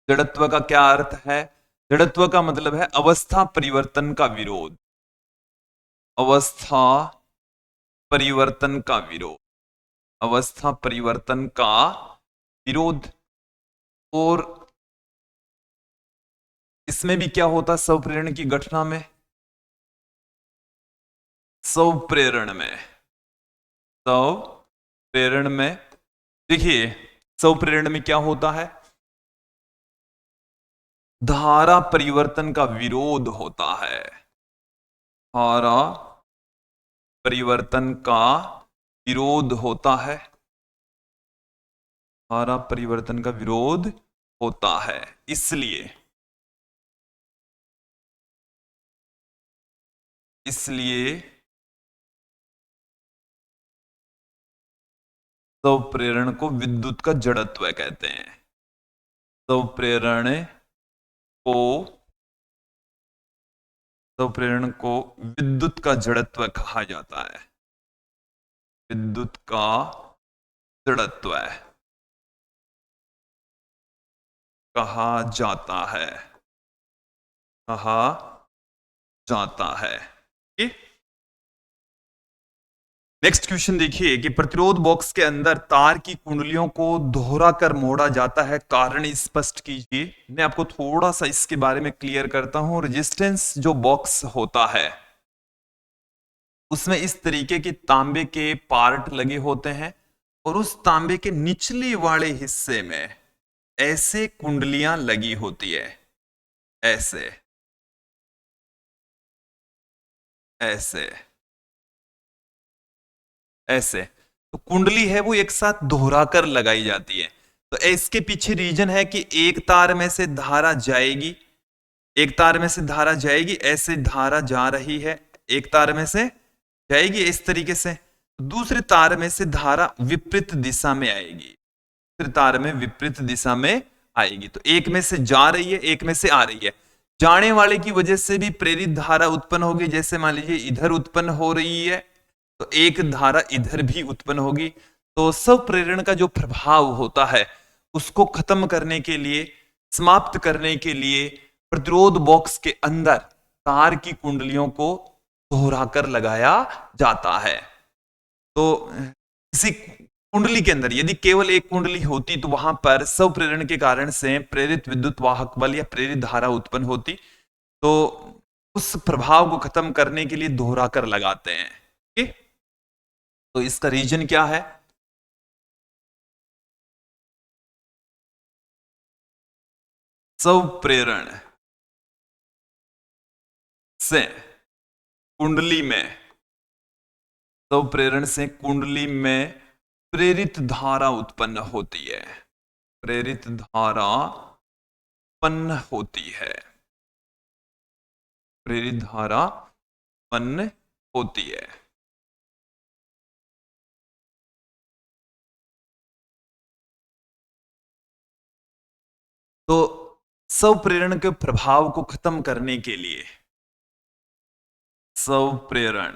A: जड़त्व का क्या अर्थ है? जड़त्व का मतलब है अवस्था परिवर्तन का विरोध, अवस्था परिवर्तन का विरोध, अवस्था परिवर्तन का विरोध। और इसमें भी क्या होता है स्वप्रेरण की घटना में? स्वप्रेरण में देखिए स्वप्रेरण में क्या होता है? धारा परिवर्तन का विरोध होता है। धारा परिवर्तन का विरोध होता है। धारा परिवर्तन का विरोध होता है, इसलिए स्वप्रेरण को विद्युत का जड़त्व कहते हैं। स्वप्रेरण को विद्युत का जड़त्व कहा जाता है। विद्युत का जड़त्व कहा जाता है, कहा जाता है। नेक्स्ट क्वेश्चन देखिए कि प्रतिरोध बॉक्स के अंदर तार की कुंडलियों को दोहरा कर मोड़ा जाता है, कारण स्पष्ट कीजिए। मैं आपको थोड़ा सा इसके बारे में क्लियर करता हूं। रेजिस्टेंस जो बॉक्स होता है उसमें इस तरीके के तांबे के पार्ट लगे होते हैं, और उस तांबे के निचले वाले हिस्से में ऐसे कुंडलियां लगी होती है, ऐसे ऐसे ऐसे। तो कुंडली है वो एक साथ दोहरा कर लगाई जाती है। तो इसके पीछे रीजन है कि एक तार में से धारा जाएगी, एक तार में से धारा जाएगी, ऐसे धारा जा रही है, एक तार में से जाएगी इस तरीके से, दूसरे तार में से धारा विपरीत दिशा में आएगी, दूसरे तार में विपरीत दिशा में आएगी। तो एक में से जा रही है, एक में से आ रही है। जाने वाले की वजह से भी प्रेरित धारा उत्पन्न होगी। जैसे मान लीजिए इधर उत्पन्न हो रही है तो एक धारा इधर भी उत्पन्न होगी। तो स्वप्रेरण का जो प्रभाव होता है उसको खत्म करने के लिए, समाप्त करने के लिए प्रतिरोध बॉक्स के अंदर तार की कुंडलियों को दोहराकर लगाया जाता है। तो किसी कुंडली के अंदर यदि केवल एक कुंडली होती तो वहां पर स्वप्रेरण के कारण से प्रेरित विद्युत वाहक बल या प्रेरित धारा उत्पन्न होती, तो उस प्रभाव को खत्म करने के लिए दोहरा कर लगाते हैं। ठीक? तो इसका रीजन क्या है? स्वप्रेरण से कुंडली में, स्वप्रेरण से कुंडली में प्रेरित धारा उत्पन्न होती है, प्रेरित धारा उत्पन्न होती है, प्रेरित धारा उत्पन्न होती है। तो स्वप्रेरण के प्रभाव को खत्म करने के लिए, स्वप्रेरण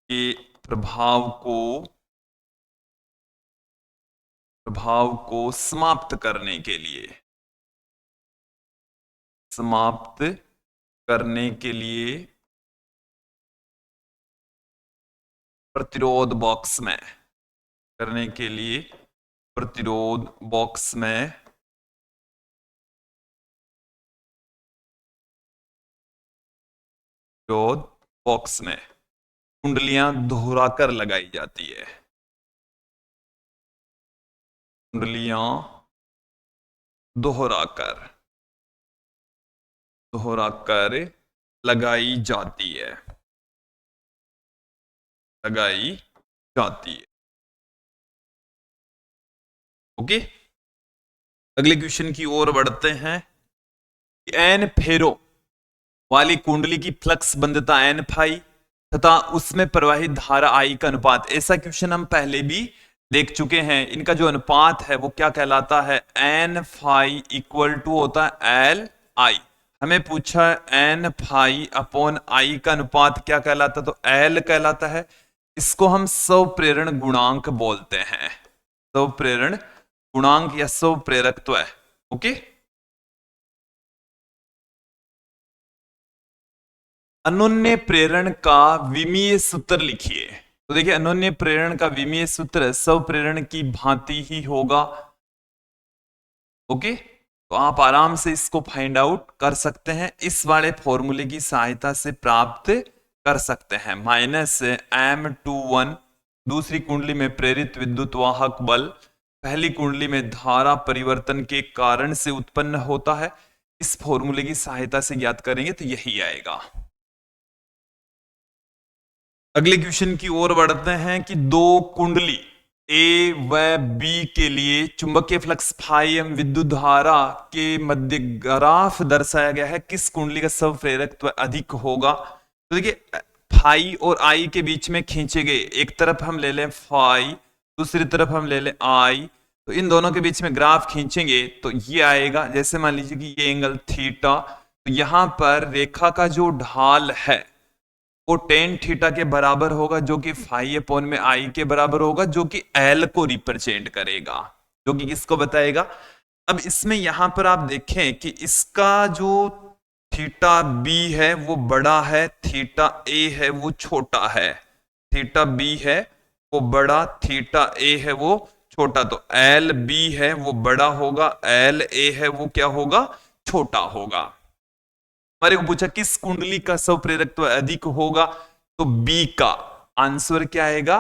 A: के प्रभाव को समाप्त करने के लिए, समाप्त करने के लिए प्रतिरोध बॉक्स में, करने के लिए प्रतिरोध बॉक्स में प्रतिरोध बॉक्स में कुंडलियां दोहराकर लगाई जाती है, कुंडलियां दोहराकर लगाई जाती है, लगाई जाती है। ओके, अगले क्वेश्चन की ओर बढ़ते हैं। एन फेरो वाली कुंडली की फ्लक्स बंधता एन फाई तथा उसमें प्रवाहित धारा आई का अनुपात। ऐसा क्वेश्चन हम पहले भी देख चुके हैं। इनका जो अनुपात है वो क्या कहलाता है, एन फाई इक्वल टू होता है एल आई। हमें पूछा एन फाई अपॉन आई का अनुपात क्या कहलाता, तो एल कहलाता है। इसको हम स्वप्रेरण गुणांक बोलते हैं, स्वप्रेरण गुणांक या स्वप्रेरकत्व है। ओके, अनोन्य प्रेरण का विमीय सूत्र लिखिए। तो देखिए, अनोन्य प्रेरण का विमीय सूत्र स्वप्रेरण की भांति ही होगा। ओके, तो आप आराम से इसको फाइंड आउट कर सकते हैं, इस वाले फॉर्मूले की सहायता से प्राप्त कर सकते हैं। -M21 दूसरी कुंडली में प्रेरित विद्युत वाहक बल पहली कुंडली में धारा परिवर्तन के कारण से उत्पन्न होता है। इस फॉर्मूले की सहायता से ज्ञात करेंगे तो यही आएगा। अगले क्वेश्चन की ओर बढ़ते हैं कि दो कुंडली ए व बी के लिए चुंबकीय फ्लक्स फाई एम विद्युत धारा के मध्य ग्राफ दर्शाया गया है। किस कुंडली का स्वप्रेरकत्व अधिक होगा? तो देखिए, फाई और आई के बीच में खींचे गए, एक तरफ हम ले लें फाई, दूसरी तरफ हम ले लें आई, तो इन दोनों के बीच में ग्राफ खींचेंगे तो ये आएगा। जैसे मान लीजिए कि ये एंगल थीटा, तो यहां पर रेखा का जो ढाल है वो टेन थीटा के बराबर होगा, जो कि फाई अपॉन में आई के बराबर होगा, जो कि एल को रिप्रेजेंट करेगा, जो कि किसको बताएगा। अब इसमें यहां पर आप देखें कि इसका जो थीटा बी है वो बड़ा है, थीटा ए है वो छोटा है। थीटा बी है वो बड़ा, थीटा ए है वो छोटा। तो एल बी है वो बड़ा होगा, एल ए है वो क्या होगा, छोटा होगा। हमारे को पूछा किस कुंडली का स्वप्रेरकत्व अधिक होगा, तो बी का आंसर क्या आएगा,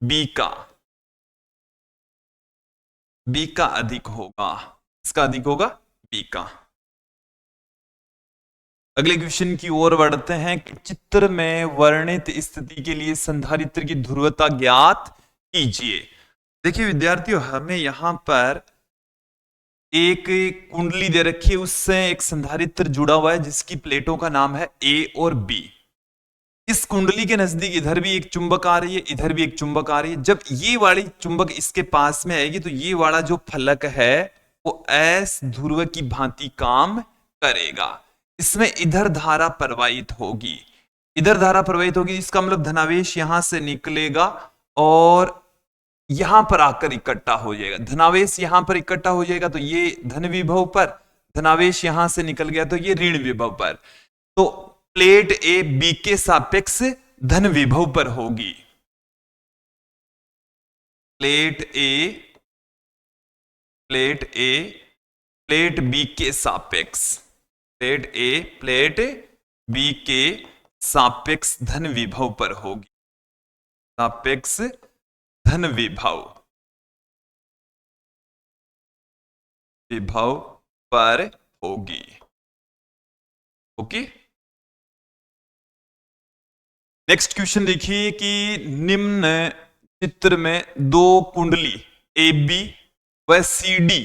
A: बी का अधिक होगा। इसका अधिक होगा, बी का। अगले क्वेश्चन की ओर बढ़ते हैं कि चित्र में वर्णित स्थिति के लिए संधारित्र की ध्रुवता ज्ञात कीजिए। देखिए विद्यार्थियों, हमें यहां पर एक कुंडली दे रखी है, उससे एक संधारित्र जुड़ा हुआ है जिसकी प्लेटों का नाम है ए और बी। इस कुंडली के नजदीक इधर भी एक चुंबक आ रही है, इधर भी एक चुंबक आ रही है। जब ये वाली चुंबक इसके पास में आएगी तो ये वाला जो फलक है वो एस ध्रुव की भांति काम करेगा। इसमें इधर धारा प्रवाहित होगी, इधर धारा प्रवाहित होगी, इसका मतलब धनावेश यहां से निकलेगा और यहां पर आकर इकट्ठा हो जाएगा। धनावेश यहां पर इकट्ठा हो जाएगा तो ये धन विभव पर, धनावेश यहां से निकल गया तो ये ऋण विभव पर। तो प्लेट ए बी के सापेक्ष धन विभव पर होगी। प्लेट बी के सापेक्ष, प्लेट बी के सापेक्ष धन विभव पर होगी, सापेक्ष धन विभव पर होगी। ओके, नेक्स्ट क्वेश्चन देखिए कि निम्न चित्र में दो कुंडली ए बी व CD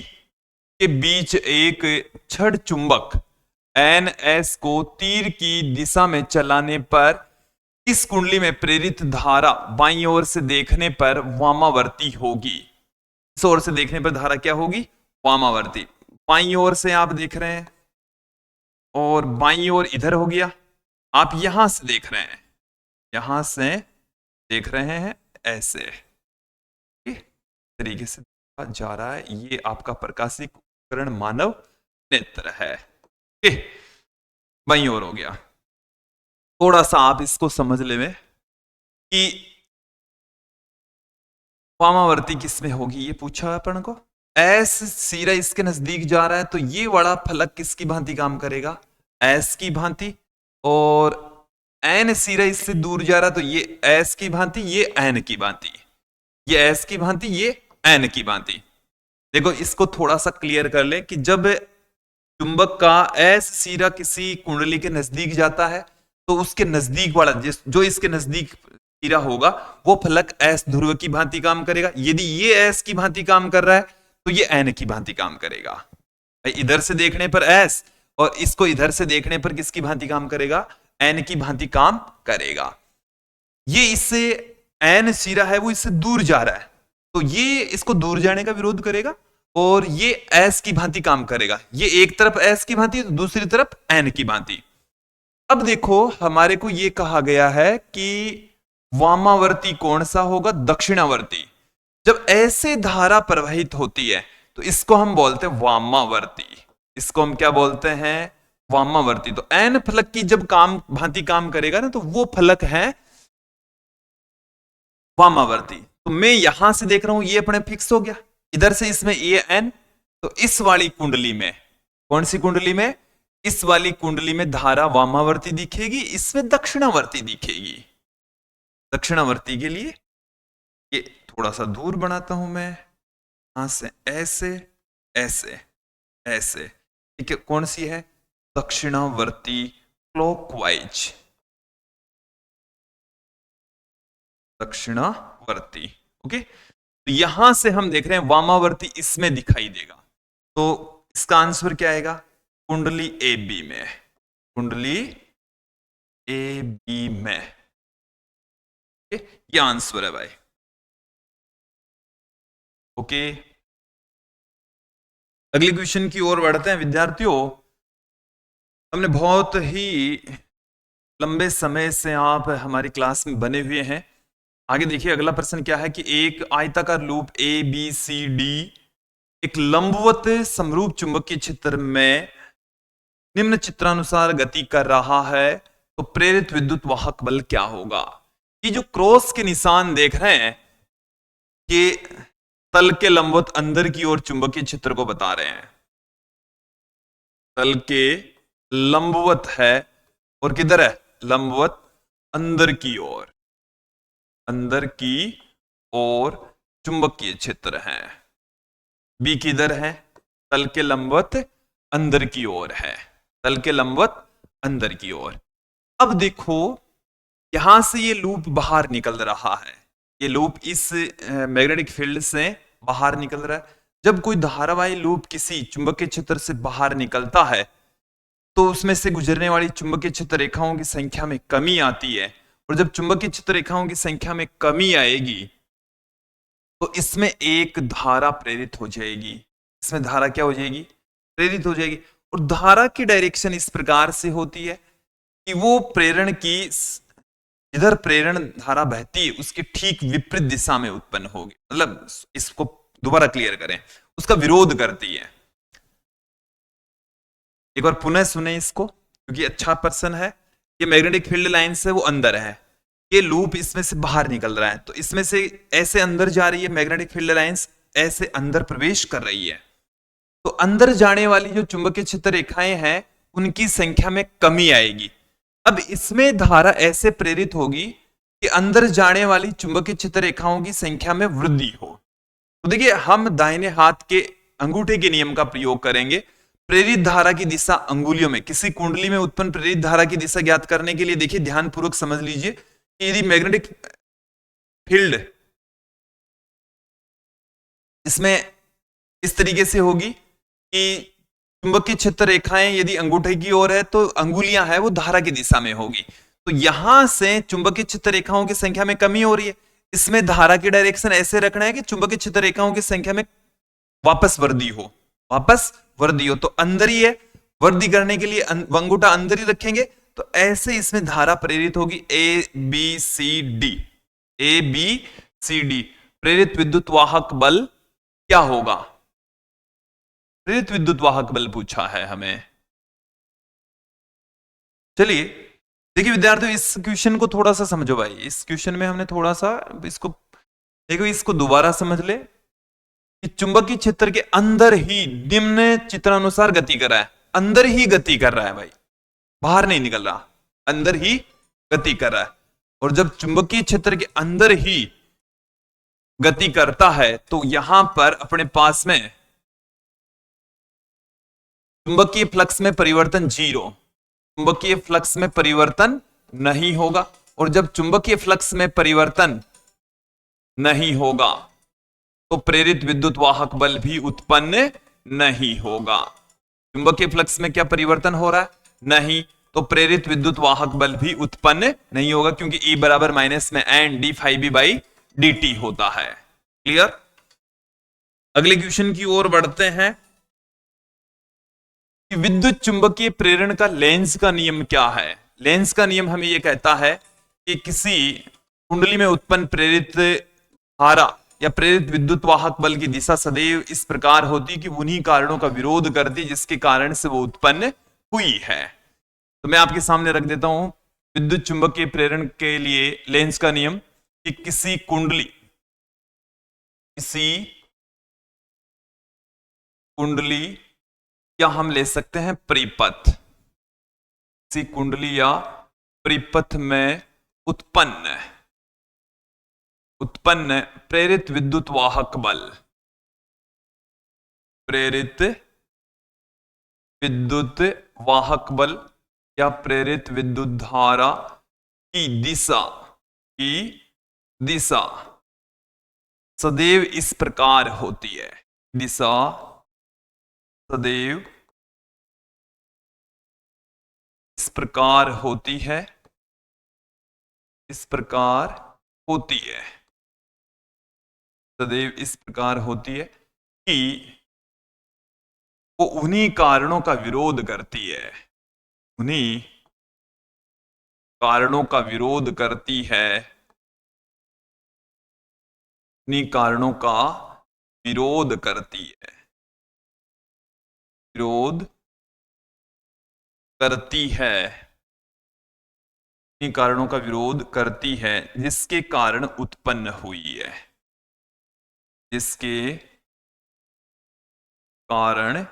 A: के बीच एक छड़ चुंबक NS को तीर की दिशा में चलाने पर इस कुंडली में प्रेरित धारा बाईं ओर से देखने पर वामावर्ती होगी। इस ओर से देखने पर धारा क्या होगी? वामावर्ती। बाईं ओर से आप देख रहे हैं और बाईं ओर इधर हो गया। आप यहां से देख रहे हैं, यहां से देख रहे हैं ऐसे तरीके से जा रहा है। ये आपका प्रकाशिक उपकरण मानव नेत्र है। बाईं ओर हो गया। थोड़ा सा आप इसको समझ ले में कि वामावर्ती किसमें होगी, ये पूछा अपन को। एस सीरा इसके नजदीक जा रहा है तो ये वाला फलक किसकी भांति काम करेगा? एस की भांति। और एन सीरा इससे दूर जा रहा है तो ये एस की भांति, ये एन की भांति, ये एस की भांति, ये एन की भांति। देखो इसको थोड़ा सा क्लियर कर ले कि जब चुंबक का एस सीरा किसी कुंडली के नजदीक जाता है तो उसके नजदीक वाला जो इसके नजदीक सीरा होगा वो फलक एस ध्रुव की भांति काम करेगा। यदि ये एस की भांति काम कर रहा है तो ये एन की भांति काम करेगा। इधर से देखने पर एस और इसको इधर से देखने पर किसकी भांति काम करेगा? एन की भांति काम करेगा। ये इससे एन सीरा है वो इससे दूर जा रहा है तो ये इसको दूर जाने का विरोध करेगा और ये एस की भांति काम करेगा। ये एक तरफ एस की भांति तो दूसरी तरफ एन की भांति। अब देखो हमारे को ये कहा गया है कि वामावर्ती कौन सा होगा? दक्षिणावर्ती। जब ऐसे धारा प्रवाहित होती है तो इसको हम बोलते हैं वामावर्ती। इसको हम क्या बोलते हैं? वामावर्ती। तो एन फलक की जब भांति काम करेगा ना तो वो फलक है वामावर्ती। तो मैं यहां से देख रहा हूं ये अपने फिक्स हो गया, इधर से इसमें ये एन। तो इस वाली कुंडली में, कौन सी कुंडली में? इस वाली कुंडली में धारा वामावर्ती दिखेगी, इसमें दक्षिणावर्ती दिखेगी। दक्षिणावर्ती के लिए ये थोड़ा सा दूर बनाता हूं मैं, यहां से ऐसे ऐसे ऐसे, ठीक है। कौन सी है? दक्षिणावर्ती, क्लॉकवाइज दक्षिणावर्ती। ओके, तो यहां से हम देख रहे हैं वामावर्ती इसमें दिखाई देगा। तो इसका आंसर क्या आएगा? कुंडली ए बी में, कुंडली ए बी में। ये आंसर है भाई। ओके, अगले क्वेश्चन की ओर बढ़ते हैं विद्यार्थियों। हमने बहुत ही लंबे समय से आप हमारी क्लास में बने हुए हैं। आगे देखिए अगला प्रश्न क्या है कि एक आयताकार loop A B C D एक लंबवत समरूप चुंबकीय क्षेत्र में निम्न चित्रानुसार गति कर रहा है तो प्रेरित विद्युत वाहक बल क्या होगा? ये जो क्रॉस के निशान देख रहे हैं कि तल के लंबवत अंदर की ओर चुंबकीय क्षेत्र को बता रहे हैं। तल के लंबवत है और किधर है? लंबवत अंदर की ओर, अंदर की ओर चुंबकीय क्षेत्र है। बी किधर है? तल के लंबवत अंदर की ओर है, तल के लंबवत अंदर की ओर। अब देखो यहां से ये लूप बाहर निकल रहा है, ये लूप इस मैग्नेटिक फील्ड से बाहर निकल रहा है। जब कोई धारावाही लूप किसी चुंबकीय क्षेत्र से बाहर निकलता है तो उसमें से गुजरने वाली चुंबकीय क्षेत्र रेखाओं की संख्या में कमी आती है, और जब चुंबकीय क्षेत्र रेखाओं की संख्या में कमी आएगी तो इसमें एक धारा प्रेरित हो जाएगी। इसमें धारा क्या हो जाएगी? प्रेरित हो जाएगी। और धारा की डायरेक्शन इस प्रकार से होती है कि वो प्रेरण की, इधर प्रेरण धारा बहती है उसके ठीक विपरीत दिशा में उत्पन्न होगी। मतलब इसको दोबारा क्लियर करें, उसका विरोध करती है। एक बार पुनः सुने इसको क्योंकि अच्छा प्रश्न है। ये मैग्नेटिक फील्ड लाइन से वो अंदर है, ये लूप इसमें से बाहर निकल रहा है तो इसमें से ऐसे अंदर जा रही है, मैग्नेटिक फील्ड लाइंस ऐसे अंदर प्रवेश कर रही है। तो अंदर जाने वाली जो चुंबकीय क्षेत्र रेखाएं हैं उनकी संख्या में कमी आएगी। अब इसमें धारा ऐसे प्रेरित होगी कि अंदर जाने वाली चुंबकीय क्षेत्र रेखाओं की संख्या में वृद्धि हो। तो देखिए हम दाहिने हाथ के अंगूठे के नियम का प्रयोग करेंगे। प्रेरित धारा की दिशा अंगुलियों में, किसी कुंडली में उत्पन्न प्रेरित धारा की दिशा ज्ञात करने के लिए देखिए ध्यानपूर्वक समझ लीजिए कि यदि मैग्नेटिक फील्ड इसमें इस तरीके से होगी कि चुंबकीय क्षेत्र रेखाएं यदि अंगूठे की ओर है तो अंगुलियां है वो धारा की दिशा में होगी। तो यहां से चुंबकीय क्षेत्र रेखाओं की संख्या में कमी हो रही है, इसमें धारा की डायरेक्शन ऐसे रखना है कि चुंबकीय क्षेत्र रेखाओं की संख्या में वापस वृद्धि हो, वापस वृद्धि हो। तो अंदर ही है, वृद्धि करने के लिए अंगूठा अंदर ही रखेंगे, तो ऐसे इसमें धारा प्रेरित होगी A B C D, A B C D. प्रेरित विद्युत वाहक बल क्या होगा? प्रेरित विद्युत वाहक बल पूछा है हमें। चलिए देखिए विद्यार्थियों, इस क्वेश्चन को थोड़ा सा समझो भाई। इस क्वेश्चन में हमने थोड़ा सा इसको देखो, इसको दोबारा समझ ले कि चुंबकीय क्षेत्र के अंदर ही निम्न चित्रानुसार गति कर रहा है, अंदर ही गति कर रहा है भाई, बाहर नहीं निकल रहा, अंदर ही गति कर रहा है। और जब चुंबकीय क्षेत्र के अंदर ही गति करता है तो यहां पर अपने पास में चुंबकीय फ्लक्स में परिवर्तन जीरो, चुंबकीय फ्लक्स में परिवर्तन नहीं होगा। और जब चुंबकीय फ्लक्स में परिवर्तन नहीं होगा तो प्रेरित विद्युत वाहक बल भी उत्पन्न नहीं होगा। चुंबकीय फ्लक्स में क्या परिवर्तन हो रहा है? नहीं, तो प्रेरित विद्युत वाहक बल भी उत्पन्न नहीं होगा, क्योंकि E बराबर माइनस में N D phi B by D T होता है। क्लियर? अगले क्वेश्चन की ओर बढ़ते हैं कि विद्युत चुंबकीय प्रेरण का लेंज का नियम क्या है। लेंज का नियम हमें यह कहता है कि किसी कुंडली में उत्पन्न प्रेरित धारा या प्रेरित विद्युत वाहक बल की दिशा सदैव इस प्रकार होती कि उन्हीं कारणों का विरोध करती जिसके कारण से वो उत्पन्न हुई है। तो मैं आपके सामने रख देता हूं विद्युत चुंबकीय प्रेरण के लिए लेंज का नियम कि किसी कुंडली या हम ले सकते हैं परिपथ, किसी कुंडली या परिपथ में उत्पन्न प्रेरित विद्युत वाहक बल, प्रेरित विद्युत वाहक बल या प्रेरित विद्युत धारा की दिशा सदैव इस प्रकार होती है। दिशा सदैव इस प्रकार होती है, सदैव इस प्रकार होती है कि वो उन्हीं कारणों का विरोध करती है, उन्हीं कारणों का विरोध करती है, उन्हीं कारणों का विरोध करती है, विरोध करती है, उन्हीं कारणों का विरोध करती है जिसके कारण उत्पन्न हुई है, जिसके कारण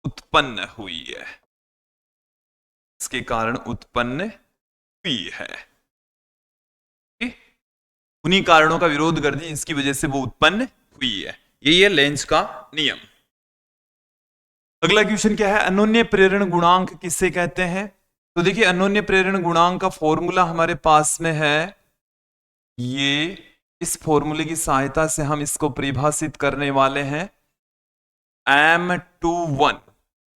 A: उत्पन्न हुई है, इसके कारण उत्पन्न हुई है। उन्हीं कारणों का विरोध करती है जिसकी वजह से वो उत्पन्न हुई है। यही है लेंज का नियम। अगला क्वेश्चन क्या है? अनोन्य प्रेरण गुणांक किसे कहते हैं? तो देखिए अनोन्य प्रेरण गुणांक का फॉर्मूला हमारे पास में है ये, इस फॉर्मूले की सहायता से हम इसको परिभाषित करने वाले हैं। M21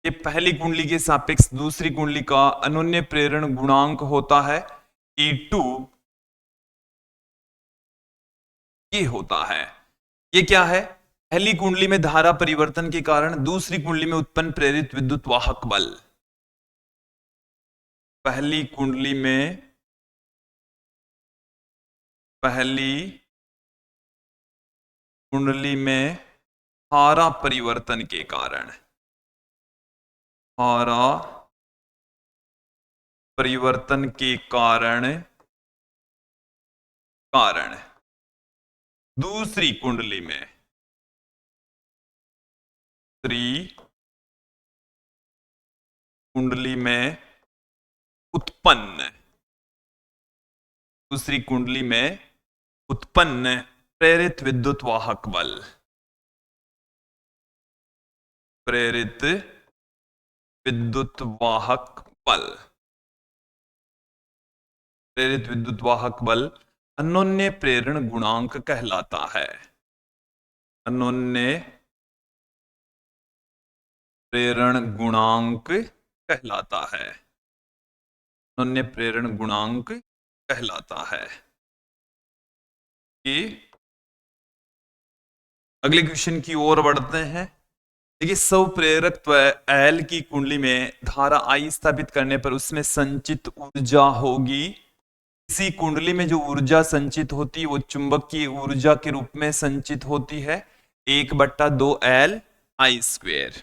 A: ये पहली कुंडली के सापेक्ष दूसरी कुंडली का अनोन्य प्रेरण गुणांक होता है E2, ये होता है। ये क्या है? पहली कुंडली में धारा परिवर्तन के कारण दूसरी कुंडली में उत्पन्न प्रेरित विद्युत वाहक बल, पहली कुंडली में धारा परिवर्तन के कारण, धारा परिवर्तन के कारण दूसरी कुंडली में दूसरी कुंडली में उत्पन्न प्रेरित विद्युत वाहक बल, प्रेरित विद्युत वाहक बल अनोन्य प्रेरण गुणांक कहलाता है। अनोन्य प्रेरण गुणांक कहलाता है, नौन्य प्रेरण गुणांक कहलाता है। कि अगले क्वेश्चन की ओर बढ़ते हैं। देखिए, स्वप्रेरकत्व एल की कुंडली में धारा आई स्थापित करने पर उसमें संचित ऊर्जा होगी। इसी कुंडली में जो ऊर्जा संचित होती है वो चुंबकीय ऊर्जा के रूप में संचित होती है, 1/2 Li²।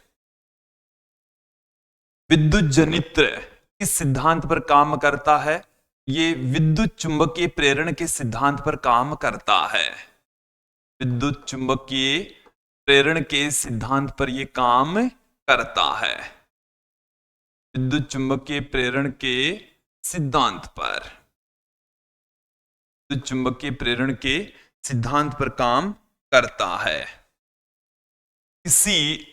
A: विद्युत जनित्र किस सिद्धांत पर काम करता है? ये विद्युत चुंबकीय प्रेरण के सिद्धांत पर काम करता है। विद्युत चुंबकीय प्रेरण के सिद्धांत पर यह काम करता है। विद्युत चुंबकीय प्रेरण के सिद्धांत पर, विद्युत चुंबकीय प्रेरण के सिद्धांत पर काम करता है। किसी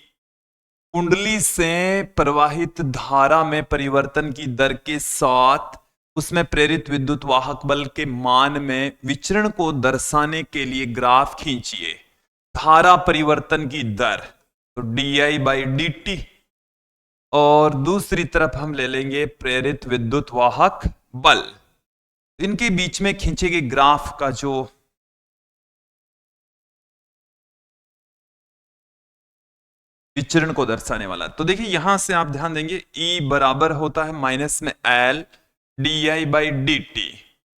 A: कुंडली से प्रवाहित धारा में परिवर्तन की दर के साथ उसमें प्रेरित विद्युत वाहक बल के मान में विचरण को दर्शाने के लिए ग्राफ खींचिए। धारा परिवर्तन की दर तो di/dt, और दूसरी तरफ हम ले लेंगे प्रेरित विद्युत वाहक बल। इनके बीच में खींचे गए ग्राफ का जो विचरण को दर्शाने वाला, तो देखिए यहां से आप ध्यान देंगे E बराबर होता है माइनस में L di/dt,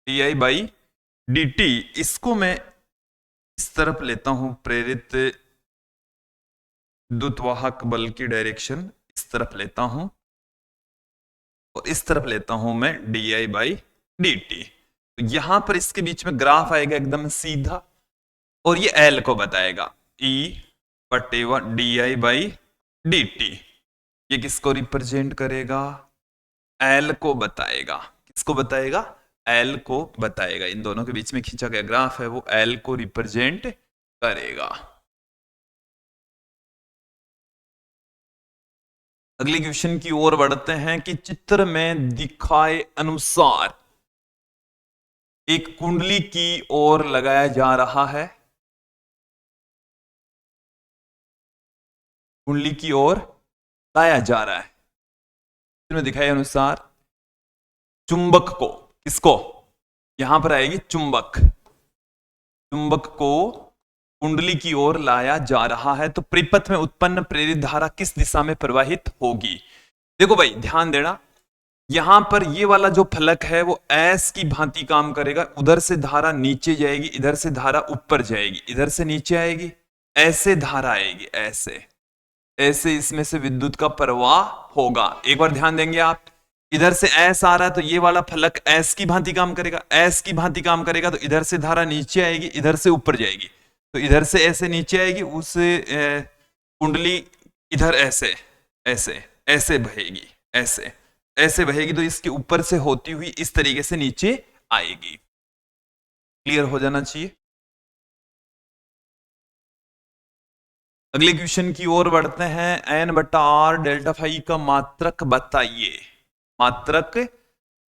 A: di/dt। इसको मैं इस तरफ लेता हूं, प्रेरित विद्युत वाहक बल की डायरेक्शन इस तरफ लेता हूं और इस तरफ लेता हूं मैं di/dt। तो यहां पर इसके बीच में ग्राफ आएगा एकदम सीधा और ये L को बताएगा, E/1 di/dt। ये किसको रिप्रेजेंट करेगा? L को बताएगा। किसको बताएगा? L को बताएगा। इन दोनों के बीच में खींचा गया ग्राफ है वो L को रिप्रेजेंट करेगा। अगले क्वेश्चन की ओर बढ़ते हैं कि चित्र में दिखाए अनुसार एक कुंडली की ओर लगाया जा रहा है, कुंडली की ओर लाया जा रहा है। चित्र में दिखाए अनुसार चुंबक को, किसको? यहां पर आएगी चुंबक, चुंबक को कुंडली की ओर लाया जा रहा है, तो परिपथ में उत्पन्न प्रेरित धारा किस दिशा में प्रवाहित होगी? देखो भाई ध्यान देना, यहां पर ये वाला जो फलक है वो ऐस की भांति काम करेगा। उधर से धारा नीचे जाएगी, इधर से धारा ऊपर जाएगी, इधर से नीचे आएगी, ऐसे धारा आएगी, ऐसे ऐसे इसमें से विद्युत का प्रवाह होगा। एक बार ध्यान देंगे आप, इधर से ऐस आ रहा है तो ये वाला फलक ऐस की भांति काम करेगा, ऐस की भांति काम करेगा, तो इधर से धारा नीचे आएगी, इधर से ऊपर जाएगी, तो इधर से ऐसे नीचे आएगी, उस कुंडली इधर ऐसे ऐसे ऐसे बहेगी, ऐसे ऐसे बहेगी, तो इसके ऊपर से होती हुई इस तरीके से नीचे आएगी। क्लियर हो जाना चाहिए। अगले क्वेश्चन की ओर बढ़ते हैं। n/r डेल्टा फाई का मात्रक बताइए, मात्रक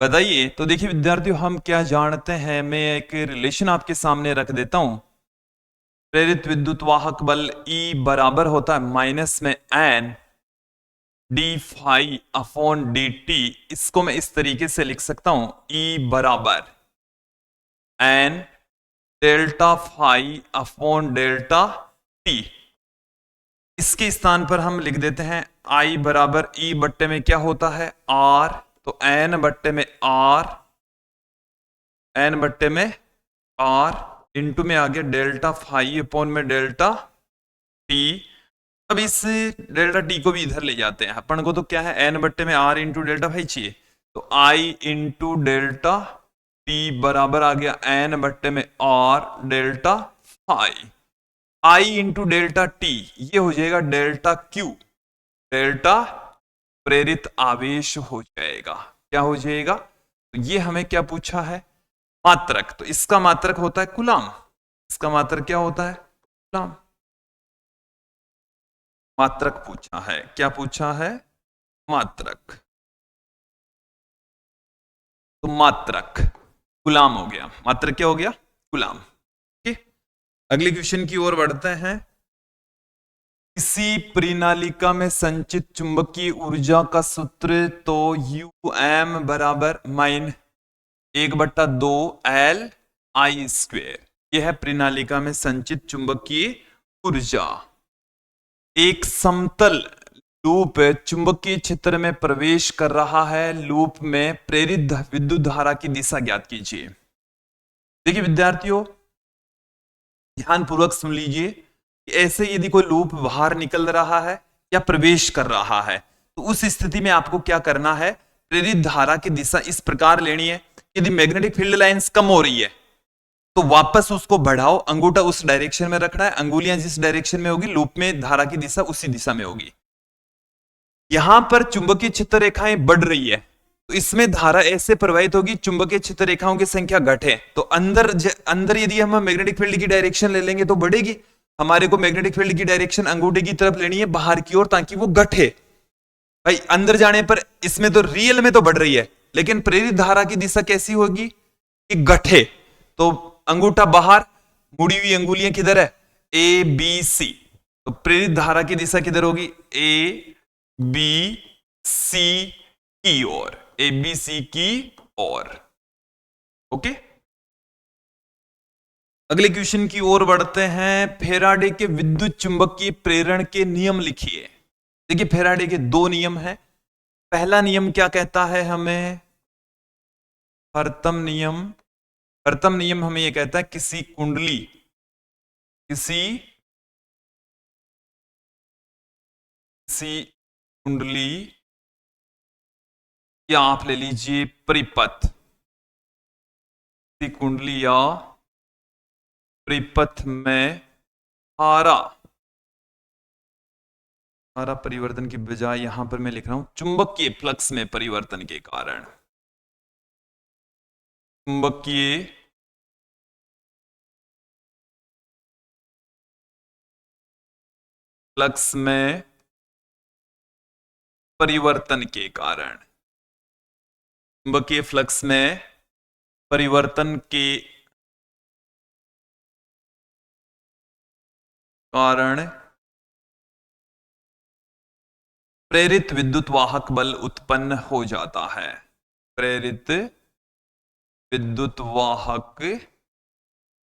A: बताइए। तो देखिए विद्यार्थियों, हम क्या जानते हैं, मैं एक रिलेशन आपके सामने रख देता हूं। प्रेरित विद्युत वाहक बल E बराबर होता है माइनस में n d∅/dt। इसको मैं इस तरीके से लिख सकता हूं, E बराबर n डेल्टा फाई/डेल्टा t। इसके स्थान पर हम लिख देते हैं I बराबर E बट्टे में क्या होता है R, तो n बट्टे में R, n बट्टे में R इंटू में आ गया डेल्टा फाई अपॉन में डेल्टा t। अब इस डेल्टा t को भी इधर ले जाते हैं, अपन को तो क्या है n बट्टे में R इंटू डेल्टा फाई चाहिए, तो I इंटू डेल्टा t बराबर आ गया n बट्टे में R delta phi. I into delta T ये हो जाएगा डेल्टा क्यू, डेल्टा प्रेरित आवेश हो जाएगा। क्या हो जाएगा? तो ये हमें क्या पूछा है? मात्रक। तो इसका मात्रक होता है कूलम। इसका मात्रक क्या होता है? कूलम। मात्रक पूछा है। क्या पूछा है? मात्रक। तो मात्रक कूलम हो गया। मात्रक क्या हो गया? कूलम। अगले क्वेश्चन की ओर बढ़ते हैं। इसी प्रणालिका में संचित चुंबकीय ऊर्जा का सूत्र तो UM बराबर माइन 1/2L/I²। यह है प्रणालिका में संचित चुंबकीय ऊर्जा। एक समतल लूप चुंबकीय क्षेत्र में प्रवेश कर रहा है। लूप में प्रेरित विद्युत धारा की दिशा ज्ञात कीजिए। देखिए विद्यार्थियों, ध्यानपूर्वक सुन लीजिए। ऐसे यदि कोई लूप बाहर निकल रहा है या प्रवेश कर रहा है तो उस स्थिति में आपको क्या करना है, प्रेरित धारा की दिशा इस प्रकार लेनी है। यदि मैग्नेटिक फील्ड लाइंस कम हो रही है तो वापस उसको बढ़ाओ, अंगूठा उस डायरेक्शन में रखना है, अंगुलियां जिस डायरेक्शन में होगी लूप में धारा की दिशा उसी दिशा में होगी। यहां पर चुंबकीय क्षेत्र रेखाएं बढ़ रही है तो इसमें धारा ऐसे प्रवाहित होगी, चुंबकीय क्षेत्र रेखाओं की संख्या घटे तो अंदर यदि हम मैग्नेटिक फील्ड की डायरेक्शन ले लेंगे तो बढ़ेगी। हमारे को मैग्नेटिक फील्ड की डायरेक्शन अंगूठे की तरफ लेनी है, बाहर की ओर, ताकि वो घटे। भाई अंदर जाने पर इसमें तो रियल में तो बढ़ रही है, लेकिन प्रेरित धारा की दिशा कैसी होगी कि घटे। तो अंगूठा बाहर, मुड़ी हुई अंगुलियां किधर है, ABC। तो प्रेरित धारा की दिशा किधर होगी, ABC की ओर, ABC की ओर। ओके, अगले क्वेश्चन की ओर बढ़ते हैं। फैराडे के विद्युत चुंबकीय प्रेरण के नियम लिखिए। देखिए फैराडे के दो नियम हैं। पहला नियम क्या कहता है हमें, प्रथम नियम हमें यह कहता है किसी कुंडली या आप ले लीजिए परिपथ, किसी कुंडली या परिपथ में धारा परिवर्तन की बजाय यहां पर मैं लिख रहा हूं चुंबकीय फ्लक्स में परिवर्तन के कारण, चुंबकीय फ्लक्स में परिवर्तन के कारण, चुंबकीय फ्लक्स में परिवर्तन के कारण प्रेरित विद्युत वाहक बल उत्पन्न हो जाता है। प्रेरित विद्युत वाहक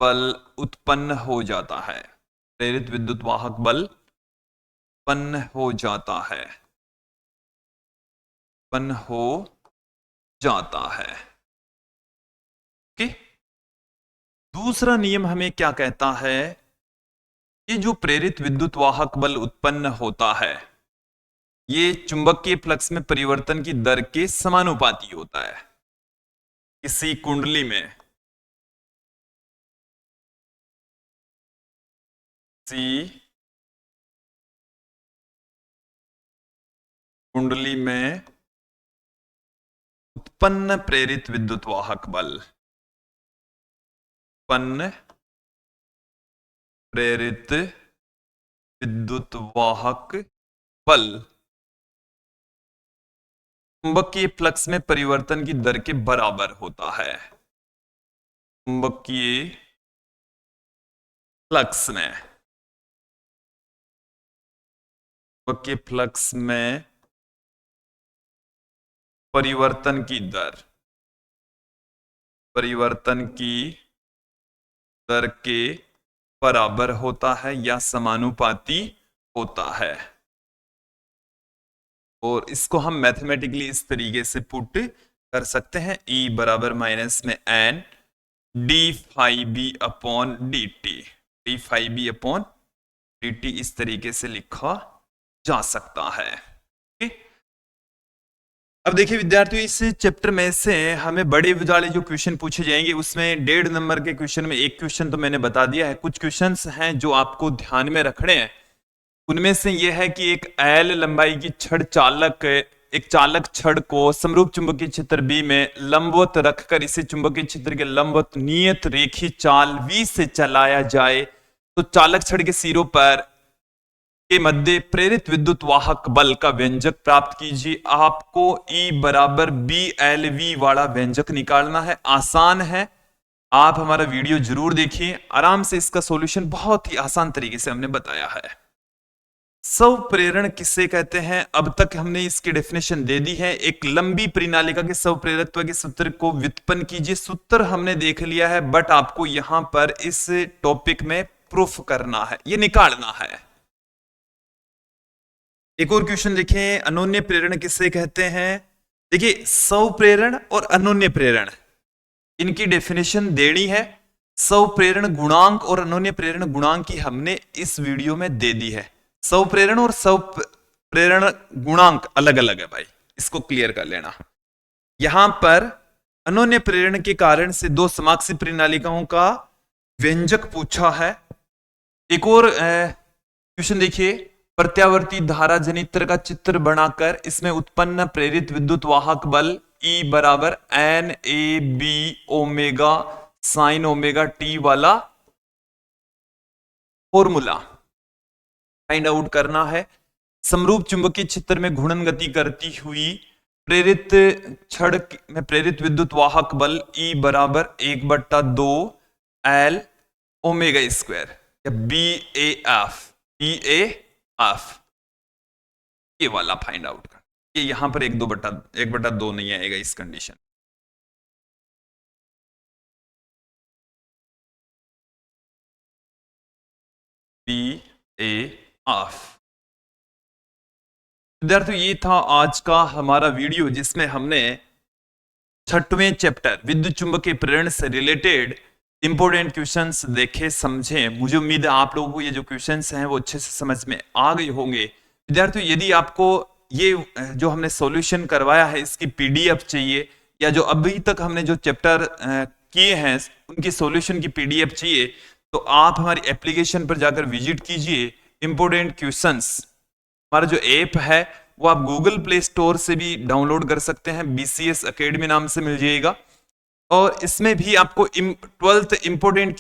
A: बल उत्पन्न हो जाता है। प्रेरित विद्युत वाहक बल उत्पन्न हो जाता है, उत्पन्न हो जाता है। ओके, दूसरा नियम हमें क्या कहता है, ये जो प्रेरित विद्युत वाहक बल उत्पन्न होता है ये चुंबकीय फ्लक्स में परिवर्तन की दर के समानुपाती होता है। किसी कुंडली में उत्पन्न प्रेरित विद्युत वाहक बल, उत्पन्न प्रेरित विद्युत वाहक बल चुंबकीय फ्लक्स में परिवर्तन की दर के बराबर होता है। चुंबकीय फ्लक्स में परिवर्तन की दर के बराबर होता है या समानुपाती होता है। और इसको हम मैथमेटिकली इस तरीके से पुट कर सकते हैं, E बराबर माइनस में n d∅b/dt, d∅b/dt इस तरीके से लिखा जा सकता है। अब देखिए विद्यार्थियों, इस चैप्टर में से हमें बड़े वाले जो क्वेश्चन पूछे जाएंगे उसमें 1.5 नंबर के क्वेश्चन में एक क्वेश्चन तो मैंने बता दिया है। कुछ क्वेश्चंस हैं जो आपको ध्यान में रखने हैं। उनमें से यह है कि एक L लंबाई की एक चालक छड़ को समरूप चुंबकीय क्षेत्र B में लंबवत रखकर इसे चुंबकीय क्षेत्र के लंबवत नियत रेखीय चाल V से चलाया जाए तो चालक छड़ के सिरों पर के मध्य प्रेरित विद्युत वाहक बल का व्यंजक प्राप्त कीजिए। आपको E बराबर BLV वाला व्यंजक निकालना है। आसान है, आप हमारा वीडियो जरूर देखिए, आराम से इसका सॉल्यूशन बहुत ही आसान तरीके से हमने बताया है। स्वप्रेरण किसे कहते हैं? अब तक हमने इसकी डेफिनेशन दे दी है। एक लंबी परिनालिका के स्वप्रेरकत्व के सूत्र को व्युत्पन्न कीजिए। सूत्र हमने देख लिया है, बट आपको यहां पर इस टॉपिक में प्रूफ करना है, ये निकालना है। एक और क्वेश्चन देखें, अनोन्य प्रेरण किसे कहते हैं? देखिए, स्वप्रेरण और अनोन्य प्रेरण, इनकी डेफिनेशन देनी है। स्वप्रेरण गुणांक और अनोन्य प्रेरण गुणांक की हमने इस वीडियो में दे दी है। स्वप्रेरण और स्वप्रेरण गुणांक अलग अलग है भाई, इसको क्लियर कर लेना। यहां पर अनोन्य प्रेरण के कारण से दो समाक्षी परिनालिकाओं का व्यंजक पूछा है। एक और क्वेश्चन देखिए, प्रत्यावर्ती धारा जनित्र का चित्र बनाकर इसमें उत्पन्न प्रेरित विद्युत वाहक बल E बराबर NAB omega sine omega T वाला फॉर्मूला फाइंड आउट करना है। समरूप चुंबकीय क्षेत्र में घूर्णन गति करती हुई प्रेरित छड़ में प्रेरित विद्युत वाहक बल E बराबर 1/2 L ओमेगा स्क्वायर या BAF ये वाला फाइंड आउट कर। ये यहां पर 1/2 नहीं आएगा इस कंडीशन। BAF। विद्यार्थियों, ये था आज का हमारा वीडियो जिसमें हमने 6वें चैप्टर विद्युत चुंबकीय प्रेरण से रिलेटेड इंपोर्टेंट क्वेश्चंस देखे समझे। मुझे उम्मीद है आप लोगों को ये जो क्वेश्चंस हैं वो अच्छे से समझ में आ गए होंगे। विद्यार्थियों, यदि आपको ये जो हमने सॉल्यूशन करवाया है इसकी पीडीएफ चाहिए, या जो अभी तक हमने जो चैप्टर किए हैं उनकी सॉल्यूशन की पीडीएफ चाहिए, तो आप हमारी एप्लीकेशन पर जाकर विजिट कीजिए। इंपोर्टेंट क्वेश्चंस हमारा जो ऐप है वो आप गूगल प्ले स्टोर से भी डाउनलोड कर सकते हैं, BCS अकेडमी नाम से मिल जाएगा। और इसमें भी आपको 12th इंपोर्टेंट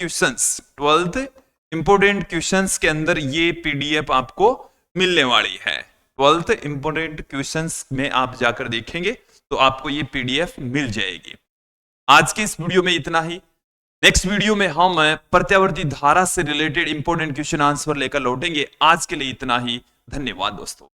A: क्वेश्चंस के अंदर ये पीडीएफ आपको मिलने वाली है। 12th इंपोर्टेंट क्वेश्चंस में आप जाकर देखेंगे तो आपको ये पीडीएफ मिल जाएगी। आज के इस वीडियो में इतना ही। नेक्स्ट वीडियो में हम प्रत्यावर्ती धारा से रिलेटेड इंपोर्टेंट क्वेश्चन आंसर लेकर लौटेंगे। आज के लिए इतना ही। धन्यवाद दोस्तों।